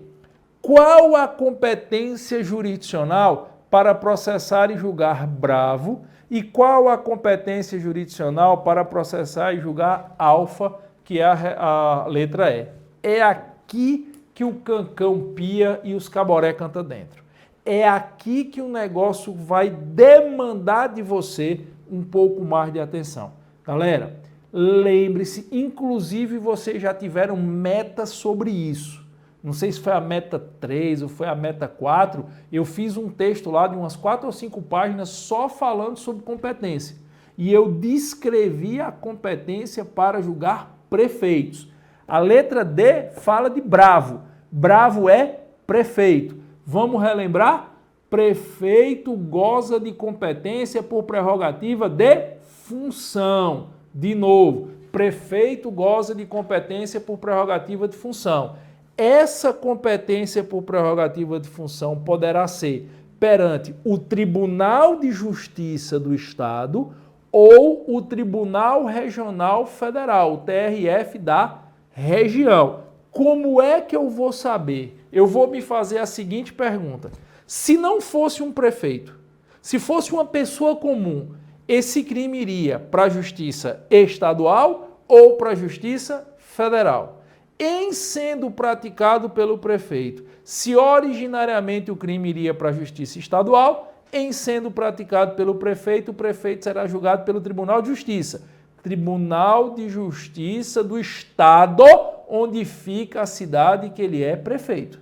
Qual a competência jurisdicional para processar e julgar bravo e qual a competência jurisdicional para processar e julgar alfa, que é a letra E. É aqui que o cancão pia e os caboré canta dentro. É aqui que o negócio vai demandar de você um pouco mais de atenção. Galera, lembre-se, inclusive vocês já tiveram metas sobre isso. Não sei se foi a meta 3 ou foi a meta 4, eu fiz um texto lá de umas 4 ou 5 páginas só falando sobre competência. E eu descrevi a competência para julgar prefeitos. A letra D fala de bravo. Bravo é prefeito. Vamos relembrar? Prefeito goza de competência por prerrogativa de função. De novo, prefeito goza de competência por prerrogativa de função. Essa competência por prerrogativa de função poderá ser perante o Tribunal de Justiça do Estado ou o Tribunal Regional Federal, o TRF da região. Como é que eu vou saber? Eu vou me fazer a seguinte pergunta. Se não fosse um prefeito, se fosse uma pessoa comum, esse crime iria para a Justiça Estadual ou para a Justiça Federal? Em sendo praticado pelo prefeito, se originariamente o crime iria para a Justiça Estadual, em sendo praticado pelo prefeito, o prefeito será julgado pelo Tribunal de Justiça. Tribunal de Justiça do Estado, onde fica a cidade que ele é prefeito.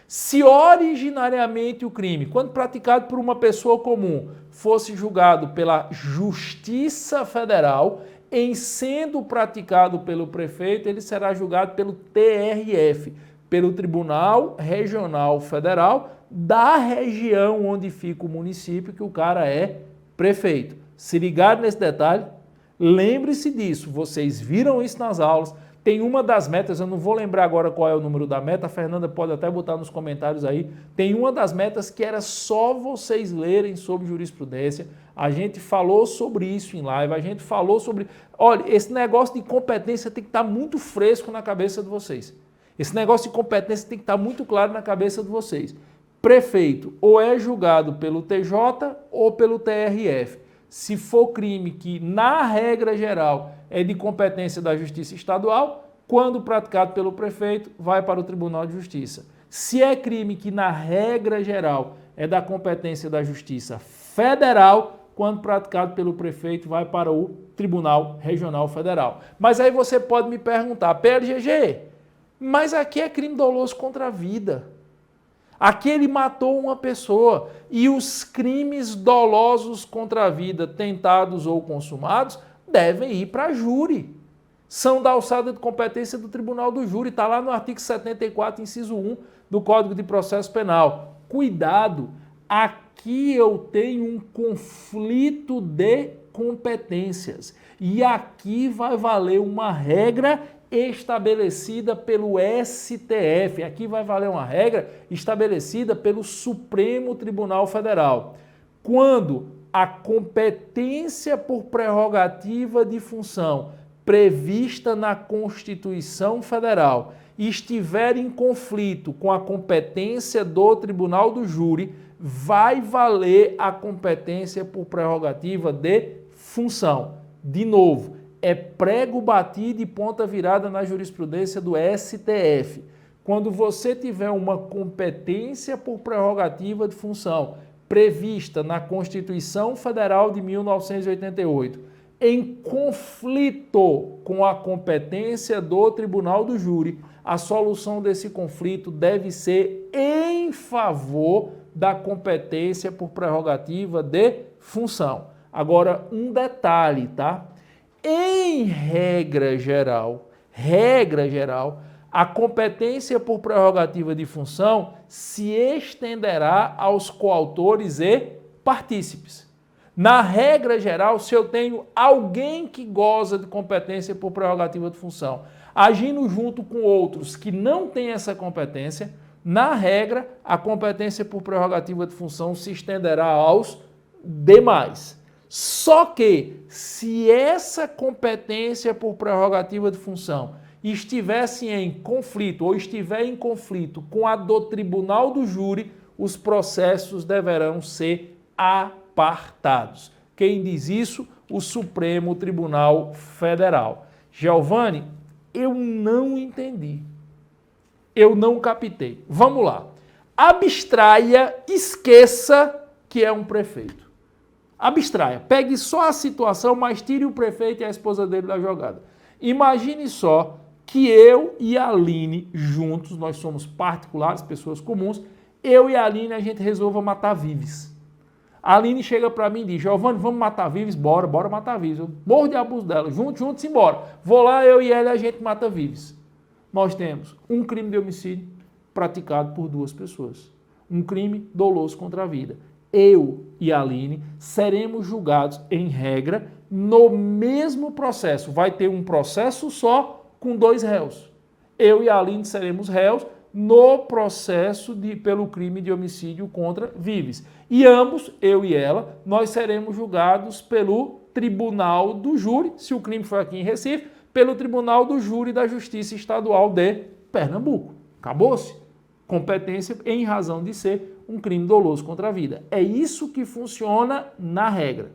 Se originariamente o crime, quando praticado por uma pessoa comum, fosse julgado pela Justiça Federal, em sendo praticado pelo prefeito, ele será julgado pelo TRF, pelo Tribunal Regional Federal da região onde fica o município que o cara é prefeito. Se ligaram nesse detalhe? Lembre-se disso, vocês viram isso nas aulas. Tem uma das metas, eu não vou lembrar agora qual é o número da meta, a Fernanda pode até botar nos comentários aí. Tem uma das metas que era só vocês lerem sobre jurisprudência. A gente falou sobre isso em live, a gente falou sobre... Olha, esse negócio de competência tem que estar muito fresco na cabeça de vocês. Esse negócio de competência tem que estar muito claro na cabeça de vocês. Prefeito ou é julgado pelo TJ ou pelo TRF. Se for crime que, na regra geral, é de competência da Justiça Estadual, quando praticado pelo prefeito, vai para o Tribunal de Justiça. Se é crime que, na regra geral, é da competência da Justiça Federal, quando praticado pelo prefeito, vai para o Tribunal Regional Federal. Mas aí você pode me perguntar, PLGG, mas aqui é crime doloso contra a vida. Aqui ele matou uma pessoa e os crimes dolosos contra a vida, tentados ou consumados, devem ir para júri. São da alçada de competência do Tribunal do Júri, está lá no artigo 74, inciso 1 do Código de Processo Penal. Cuidado, aqui eu tenho um conflito de competências e aqui vai valer uma regra estabelecida pelo STF. Aqui vai valer uma regra estabelecida pelo Supremo Tribunal Federal. Quando a competência por prerrogativa de função prevista na Constituição Federal estiver em conflito com a competência do Tribunal do Júri, vai valer a competência por prerrogativa de função. De novo, é prego batido e ponta virada na jurisprudência do STF. Quando você tiver uma competência por prerrogativa de função prevista na Constituição Federal de 1988, em conflito com a competência do Tribunal do Júri, a solução desse conflito deve ser em favor da competência por prerrogativa de função. Agora, um detalhe, tá? Em regra geral, a competência por prerrogativa de função se estenderá aos coautores e partícipes. Na regra geral, se eu tenho alguém que goza de competência por prerrogativa de função, agindo junto com outros que não têm essa competência, na regra, a competência por prerrogativa de função se estenderá aos demais. Só que, se essa competência por prerrogativa de função estivesse em conflito ou estiver em conflito com a do Tribunal do Júri, os processos deverão ser apartados. Quem diz isso? O Supremo Tribunal Federal. Giovanni, Eu não entendi. Eu não captei. Vamos lá. Abstraia, esqueça que é um prefeito. Abstraia. Pegue só a situação, mas tire o prefeito e a esposa dele da jogada. Imagine só que eu e a Aline juntos, nós somos particulares, pessoas comuns, eu e a Aline a gente resolva matar Vives. A Aline chega para mim e diz, Giovanni, vamos matar Vives? Bora matar Vives. Eu morro de abuso dela, juntos embora. Vou lá, eu e ela, a gente mata Vives. Nós temos um crime de homicídio praticado por duas pessoas. Um crime doloso contra a vida. Eu e a Aline seremos julgados, em regra, no mesmo processo. Vai ter um processo só com dois réus. Eu e a Aline seremos réus no processo pelo crime de homicídio contra Vives. E ambos, eu e ela, nós seremos julgados pelo Tribunal do Júri, se o crime for aqui em Recife, pelo Tribunal do Júri da Justiça Estadual de Pernambuco. Acabou-se. Competência em razão de ser um crime doloso contra a vida. É isso que funciona na regra.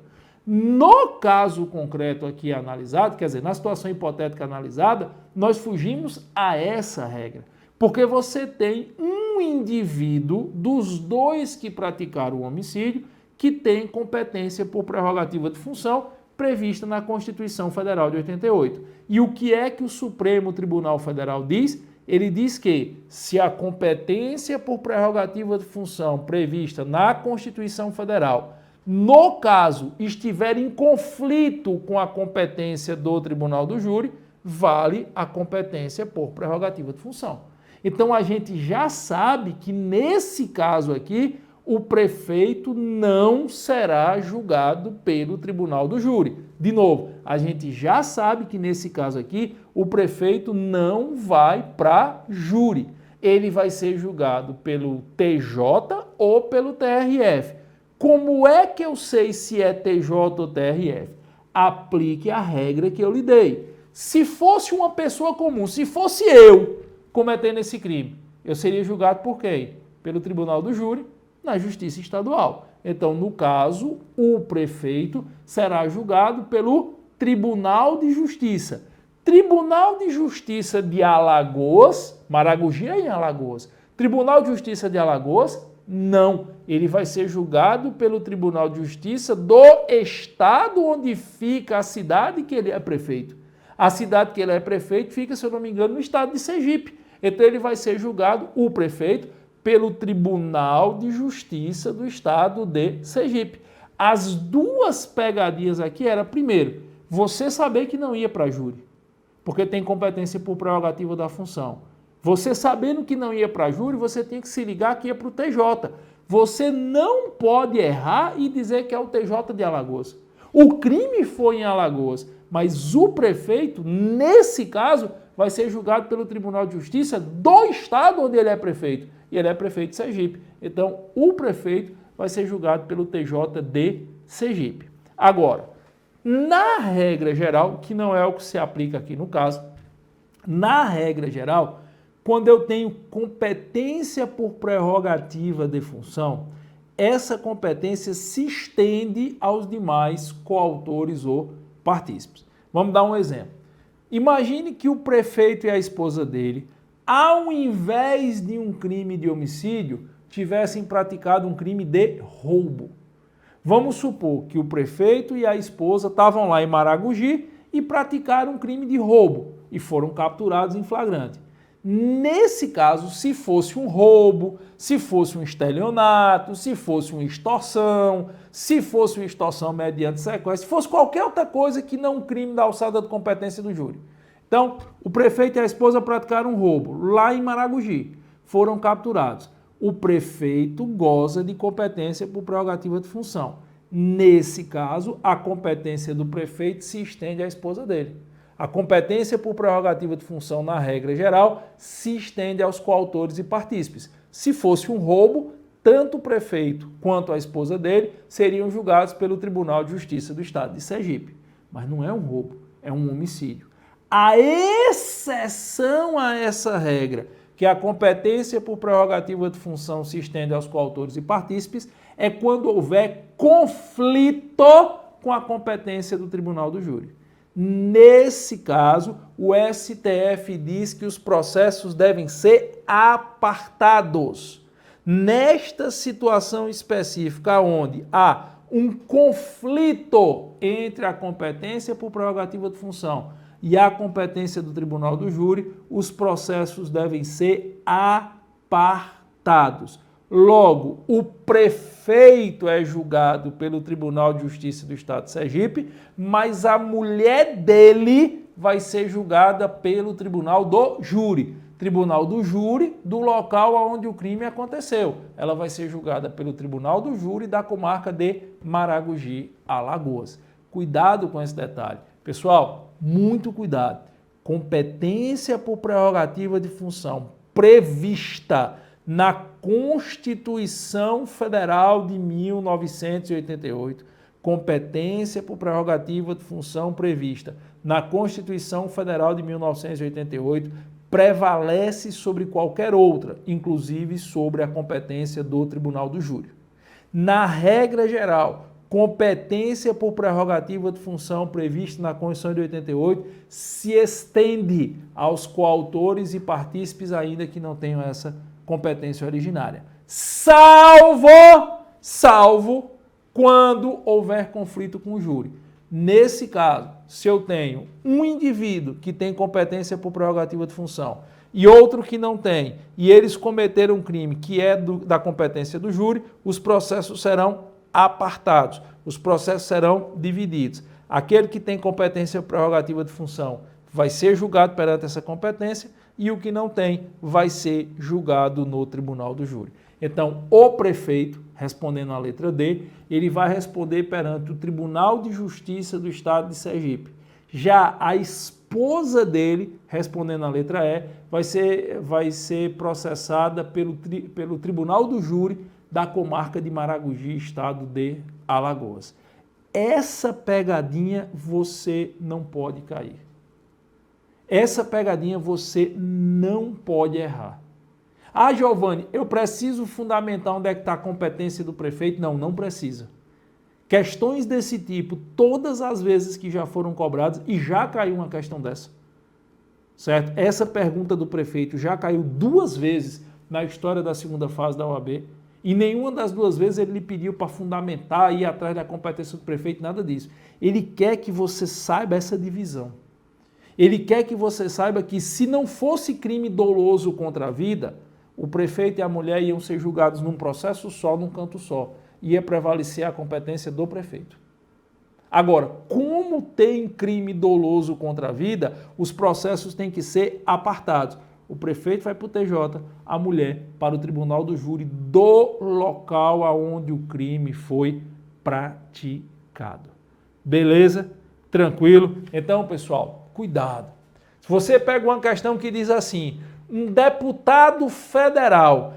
No caso concreto aqui analisado, quer dizer, na situação hipotética analisada, nós fugimos a essa regra. Porque você tem um indivíduo dos dois que praticaram o homicídio que tem competência por prerrogativa de função prevista na Constituição Federal de 88. E o que é que o Supremo Tribunal Federal diz? Ele diz que se a competência por prerrogativa de função prevista na Constituição Federal, no caso, estiver em conflito com a competência do Tribunal do Júri, vale a competência por prerrogativa de função. Então a gente já sabe que nesse caso aqui, o prefeito não será julgado pelo Tribunal do Júri. De novo, a gente já sabe que nesse caso aqui, o prefeito não vai para júri. Ele vai ser julgado pelo TJ ou pelo TRF. Como é que eu sei se é TJ ou TRF? Aplique a regra que eu lhe dei. Se fosse uma pessoa comum, se fosse eu cometendo esse crime, eu seria julgado por quem? Pelo Tribunal do Júri, na Justiça Estadual. Então, no caso, o prefeito será julgado pelo Tribunal de Justiça. Tribunal de Justiça de Alagoas, Maragogi é em Alagoas. Tribunal de Justiça de Alagoas, não. Ele vai ser julgado pelo Tribunal de Justiça do estado onde fica a cidade que ele é prefeito. A cidade que ele é prefeito fica, se eu não me engano, no estado de Sergipe. Então, ele vai ser julgado, o prefeito, pelo Tribunal de Justiça do Estado de Sergipe. As duas pegadinhas aqui era, primeiro, você saber que não ia para júri, porque tem competência por prerrogativa da função. Você sabendo que não ia para júri, você tem que se ligar que ia para o TJ. Você não pode errar e dizer que é o TJ de Alagoas. O crime foi em Alagoas, mas o prefeito, nesse caso, vai ser julgado pelo Tribunal de Justiça do estado onde ele é prefeito. E ele é prefeito de Sergipe. Então, o prefeito vai ser julgado pelo TJ de Sergipe. Agora, na regra geral, que não é o que se aplica aqui no caso, na regra geral, quando eu tenho competência por prerrogativa de função, essa competência se estende aos demais coautores ou partícipes. Vamos dar um exemplo. Imagine que o prefeito e a esposa dele, ao invés de um crime de homicídio, tivessem praticado um crime de roubo. Vamos supor que o prefeito e a esposa estavam lá em Maragogi e praticaram um crime de roubo e foram capturados em flagrante. Nesse caso, se fosse um roubo, se fosse um estelionato, se fosse uma extorsão, se fosse uma extorsão mediante sequestro, se fosse qualquer outra coisa que não um crime da alçada de competência do júri. Então, o prefeito e a esposa praticaram um roubo lá em Maragogi, foram capturados. O prefeito goza de competência por prerrogativa de função. Nesse caso, a competência do prefeito se estende à esposa dele. A competência por prerrogativa de função, na regra geral, se estende aos coautores e partícipes. Se fosse um roubo, tanto o prefeito quanto a esposa dele seriam julgados pelo Tribunal de Justiça do Estado de Sergipe. Mas não é um roubo, é um homicídio. A exceção a essa regra, que a competência por prerrogativa de função se estende aos coautores e partícipes, é quando houver conflito com a competência do Tribunal do Júri. Nesse caso, o STF diz que os processos devem ser apartados. Nesta situação específica, onde há um conflito entre a competência por prerrogativa de função e a competência do tribunal do júri, os processos devem ser apartados. Logo, o prefeito é julgado pelo Tribunal de Justiça do Estado de Sergipe, mas a mulher dele vai ser julgada pelo Tribunal do Júri. Tribunal do Júri do local onde o crime aconteceu. Ela vai ser julgada pelo Tribunal do Júri da comarca de Maragogi, Alagoas. Cuidado com esse detalhe. Pessoal, muito cuidado. Competência por prerrogativa de função prevista na Constituição Federal de 1988, competência por prerrogativa de função prevista na Constituição Federal de 1988, prevalece sobre qualquer outra, inclusive sobre a competência do Tribunal do Júri. Na regra geral, competência por prerrogativa de função prevista na Constituição de 88 se estende aos coautores e partícipes ainda que não tenham essa competência originária, salvo quando houver conflito com o júri. Nesse caso, se eu tenho um indivíduo que tem competência por prerrogativa de função e outro que não tem, e eles cometeram um crime que é da competência do júri, os processos serão apartados, os processos serão divididos. Aquele que tem competência por prerrogativa de função vai ser julgado perante essa competência e o que não tem vai ser julgado no Tribunal do Júri. Então, o prefeito, respondendo à letra D, ele vai responder perante o Tribunal de Justiça do Estado de Sergipe. Já a esposa dele, respondendo à letra E, vai ser processada pelo Tribunal do Júri da comarca de Maragogi, Estado de Alagoas. Essa pegadinha você não pode cair. Essa pegadinha você não pode errar. Ah, Giovanni, eu preciso fundamentar onde é que está a competência do prefeito? Não, não precisa. Questões desse tipo, todas as vezes que já foram cobradas, e já caiu uma questão dessa, certo? Essa pergunta do prefeito já caiu 2 vezes na história da segunda fase da OAB, e nenhuma das 2 vezes ele lhe pediu para fundamentar, ir atrás da competência do prefeito, nada disso. Ele quer que você saiba essa divisão. Ele quer que você saiba que se não fosse crime doloso contra a vida, o prefeito e a mulher iam ser julgados num processo só, num canto só. Ia prevalecer a competência do prefeito. Agora, como tem crime doloso contra a vida, os processos têm que ser apartados. O prefeito vai para o TJ, a mulher para o Tribunal do Júri do local onde o crime foi praticado. Beleza? Tranquilo? Então, pessoal, cuidado. Se você pega uma questão que diz assim, um deputado federal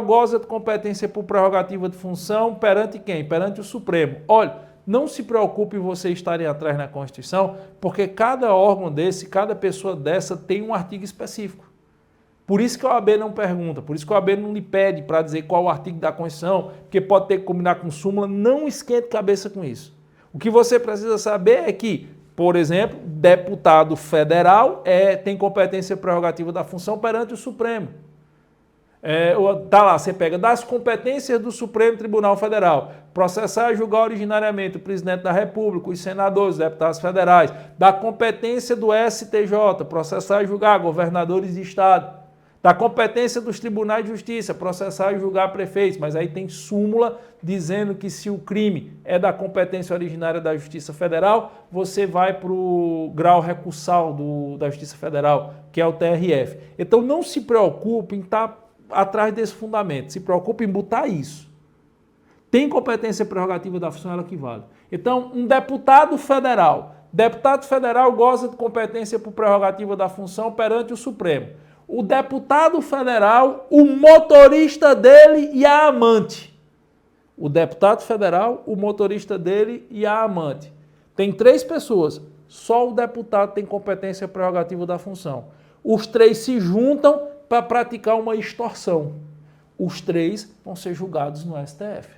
goza de competência por prerrogativa de função perante quem? Perante o Supremo. Olha, não se preocupe em você estarem atrás na Constituição, porque cada órgão desse, cada pessoa dessa tem um artigo específico. Por isso que a OAB não pergunta, por isso que a OAB não lhe pede para dizer qual o artigo da Constituição, porque pode ter que combinar com súmula, não esquente cabeça com isso. O que você precisa saber é que, por exemplo, deputado federal tem competência prerrogativa da função perante o Supremo. Tá lá, você pega das competências do Supremo Tribunal Federal, processar e julgar originariamente o presidente da República, os senadores, os deputados federais, da competência do STJ, processar e julgar governadores de estado, da competência dos tribunais de justiça, processar e julgar prefeitos, mas aí tem súmula dizendo que se o crime é da competência originária da Justiça Federal, você vai para o grau recursal da Justiça Federal, que é o TRF. Então não se preocupe em estar atrás desse fundamento, se preocupe em botar isso. Tem competência prerrogativa da função, ela que vale. Então, um deputado federal goza de competência por prerrogativa da função perante o Supremo. O deputado federal, o motorista dele e a amante. O deputado federal, o motorista dele e a amante. Tem 3 pessoas, só o deputado tem competência prerrogativa da função. Os 3 se juntam para praticar uma extorsão. Os 3 vão ser julgados no STF.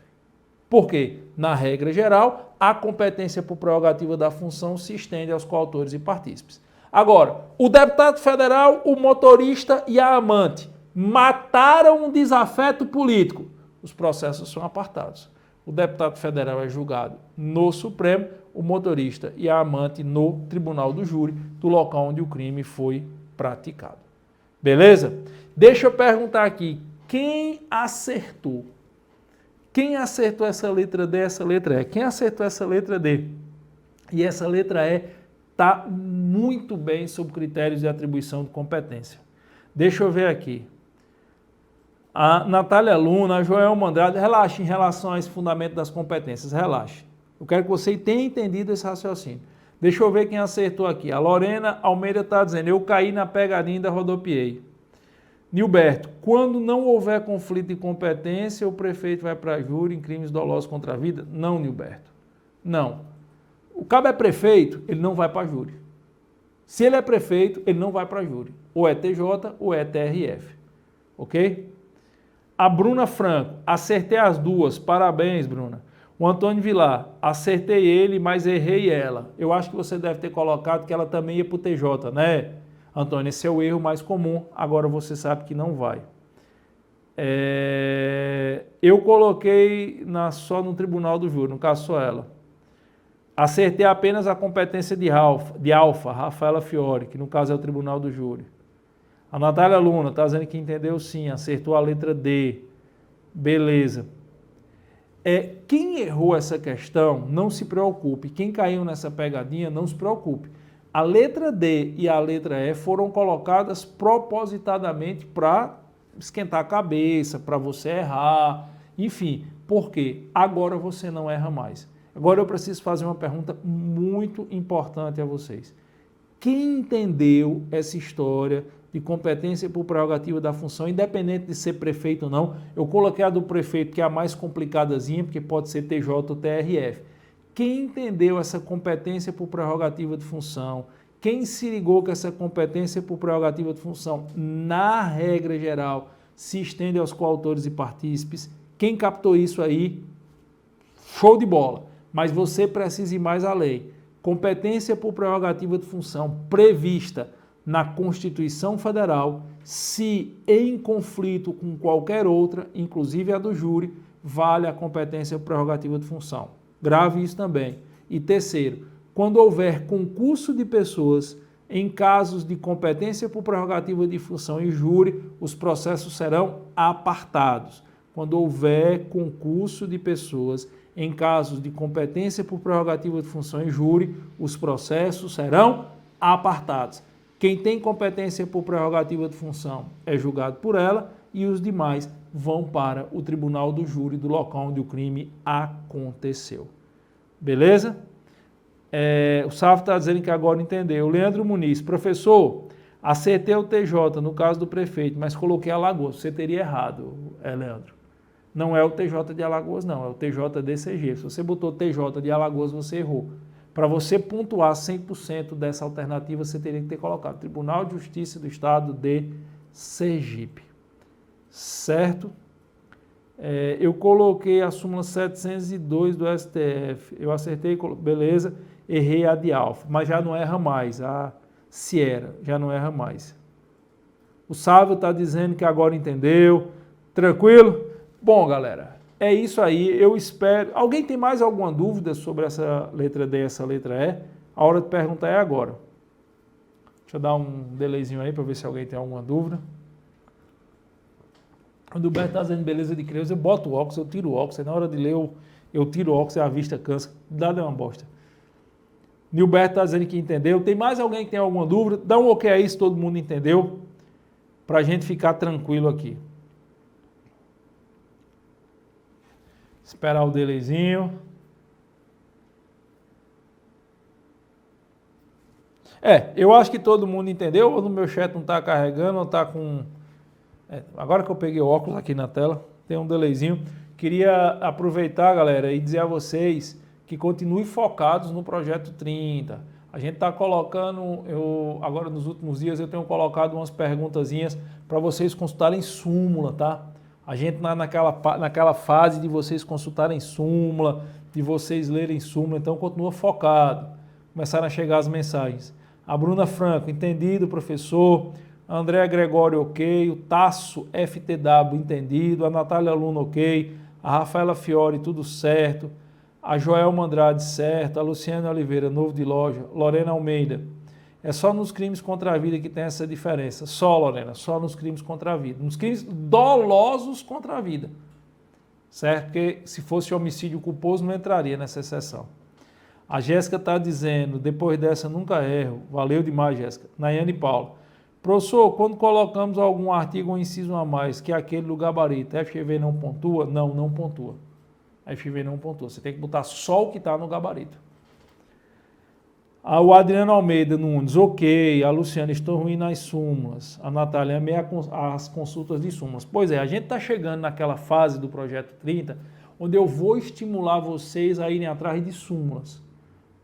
Por quê? Na regra geral, a competência por prerrogativa da função se estende aos coautores e partícipes. Agora, o deputado federal, o motorista e a amante mataram um desafeto político. Os processos são apartados. O deputado federal é julgado no Supremo, o motorista e a amante no tribunal do júri, do local onde o crime foi praticado. Beleza? Deixa eu perguntar aqui, quem acertou? Quem acertou essa letra D, essa letra E? Quem acertou essa letra D? E essa letra E está muito bem sob critérios de atribuição de competência. Deixa eu ver aqui. A Natália Luna, a Joelma Andrade, relaxe em relação a esse fundamento das competências, relaxe. Eu quero que você tenha entendido esse raciocínio. Deixa eu ver quem acertou aqui. A Lorena Almeida está dizendo, eu caí na pegadinha e ainda rodopiei. Nilberto, quando não houver conflito de competência, o prefeito vai para júri em crimes dolosos contra a vida? Não, Nilberto. Não. O cabo é prefeito, ele não vai para júri. Se ele é prefeito, ele não vai para júri. Ou é TJ ou é TRF. Ok? A Bruna Franco, acertei as duas. Parabéns, Bruna. O Antônio Vilar, acertei ele, mas errei ela. Eu acho que você deve ter colocado que ela também ia para o TJ, né? Antônio, esse é o erro mais comum, agora você sabe que não vai. Eu coloquei só no tribunal do júri, no caso só ela. Acertei apenas a competência de Alfa, Rafaela Fiore, que no caso é o tribunal do júri. A Natália Luna está dizendo que entendeu sim, acertou a letra D. Beleza. Quem errou essa questão, não se preocupe. Quem caiu nessa pegadinha, não se preocupe. A letra D e a letra E foram colocadas propositadamente para esquentar a cabeça, para você errar, enfim. Por quê? Agora você não erra mais. Agora eu preciso fazer uma pergunta muito importante a vocês. Quem entendeu essa história de competência por prerrogativa da função, independente de ser prefeito ou não, eu coloquei a do prefeito, que é a mais complicadazinha, porque pode ser TJ ou TRF. Quem entendeu essa competência por prerrogativa de função, quem se ligou que essa competência por prerrogativa de função, na regra geral, se estende aos coautores e partícipes, quem captou isso aí, show de bola. Mas você precisa ir mais além. Competência por prerrogativa de função prevista na Constituição Federal, se em conflito com qualquer outra, inclusive a do júri, vale a competência por prerrogativa de função. Grave isso também. E terceiro, quando houver concurso de pessoas, em casos de competência por prerrogativa de função e júri, os processos serão apartados. Quando houver concurso de pessoas, em casos de competência por prerrogativa de função e júri, os processos serão apartados. Quem tem competência por prerrogativa de função é julgado por ela e os demais vão para o tribunal do júri do local onde o crime aconteceu. Beleza? O Sávio está dizendo que agora entendeu. O Leandro Muniz, professor, acertei o TJ no caso do prefeito, mas coloquei Alagoas. Você teria errado, Leandro. Não é o TJ de Alagoas, não, é o TJDCG. Se você botou TJ de Alagoas, você errou. Para você pontuar 100% dessa alternativa, você teria que ter colocado Tribunal de Justiça do Estado de Sergipe. Certo? Eu coloquei a súmula 702 do STF. Eu acertei, beleza, errei a de Alfa, mas já não erra mais. A Sierra já não erra mais. O Sávio está dizendo que agora entendeu. Tranquilo? Bom, galera, é isso aí. Eu espero... Alguém tem mais alguma dúvida sobre essa letra D e essa letra E? A hora de perguntar é agora. Deixa eu dar um delayzinho aí para ver se alguém tem alguma dúvida. Quando o Beto está dizendo beleza de criança, eu boto o óculos, eu tiro o óculos. Aí na hora de ler, eu tiro o óculos e a vista cansa. Dá uma bosta. Nilberto está dizendo que entendeu. Tem mais alguém que tem alguma dúvida? Dá um ok aí se todo mundo entendeu, para a gente ficar tranquilo aqui. Esperar o delayzinho. Eu acho que todo mundo entendeu, ou no meu chat não está carregando, ou está com... agora que eu peguei o óculos aqui na tela, tem um delayzinho. Queria aproveitar, galera, e dizer a vocês que continuem focados no Projeto 30. A gente está colocando, agora nos últimos dias eu tenho colocado umas perguntazinhas para vocês consultarem súmula, tá? A gente naquela fase de vocês consultarem súmula, de vocês lerem súmula, então continua focado. Começaram a chegar as mensagens. A Bruna Franco, entendido, professor. A Andréa Gregório, ok. O Tasso FTW, entendido. A Natália Luna, ok. A Rafaela Fiore, tudo certo. A Joelma Andrade, certo. A Luciana Oliveira, novo de loja. Lorena Almeida. É só nos crimes contra a vida que tem essa diferença. Só, Lorena, só nos crimes contra a vida. Nos crimes dolosos contra a vida. Certo? Porque se fosse homicídio culposo não entraria nessa exceção. A Jéssica está dizendo, depois dessa nunca erro. Valeu demais, Jéssica. Nayane Paula. Professor, quando colocamos algum artigo ou inciso a mais, que é aquele do gabarito, FGV não pontua? Não, não pontua. FGV não pontua. Você tem que botar só o que está no gabarito. O Adriano Almeida Nunes, ok. A Luciana, estou ruim nas súmulas. A Natália, amei as consultas de súmulas. Pois é, a gente está chegando naquela fase do Projeto 30, onde eu vou estimular vocês a irem atrás de súmulas.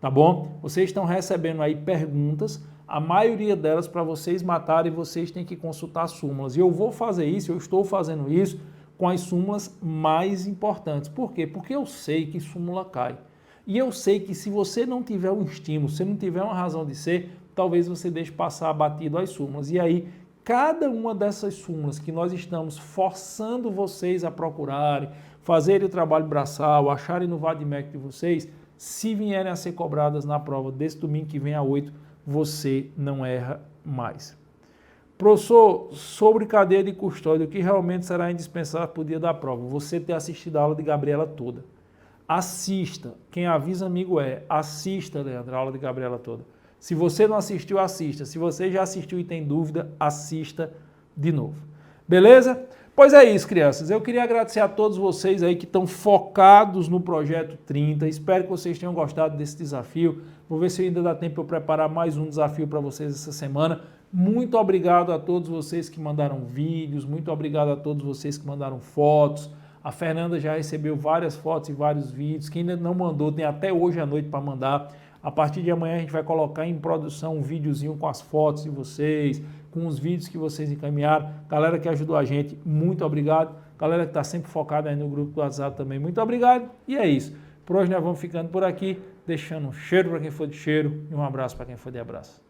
Tá bom? Vocês estão recebendo aí perguntas, a maioria delas para vocês matarem, vocês têm que consultar súmulas. E eu vou fazer isso, eu estou fazendo isso com as súmulas mais importantes. Por quê? Porque eu sei que súmula cai. E eu sei que se você não tiver um estímulo, se não tiver uma razão de ser, talvez você deixe passar batido as súmulas. E aí, cada uma dessas súmulas que nós estamos forçando vocês a procurarem, fazerem o trabalho braçal, acharem no VADMEC de vocês, se vierem a ser cobradas na prova desse domingo que vem a 8, você não erra mais. Professor, sobre cadeia de custódia, o que realmente será indispensável para o dia da prova? Você ter assistido a aula de Gabriela toda. Assista, quem avisa amigo assista, Leandro, a aula de Gabriela toda. Se você não assistiu, assista. Se você já assistiu e tem dúvida, assista de novo. Beleza? Pois é isso, crianças. Eu queria agradecer a todos vocês aí que estão focados no Projeto 30. Espero que vocês tenham gostado desse desafio. Vou ver se ainda dá tempo para eu preparar mais um desafio para vocês essa semana. Muito obrigado a todos vocês que mandaram vídeos, muito obrigado a todos vocês que mandaram fotos. A Fernanda já recebeu várias fotos e vários vídeos. Quem ainda não mandou, tem até hoje à noite para mandar. A partir de amanhã a gente vai colocar em produção um videozinho com as fotos de vocês, com os vídeos que vocês encaminharam. Galera que ajudou a gente, muito obrigado. Galera que está sempre focada aí no grupo do WhatsApp também, muito obrigado. E é isso. Por hoje nós vamos ficando por aqui, deixando um cheiro para quem for de cheiro e um abraço para quem for de abraço.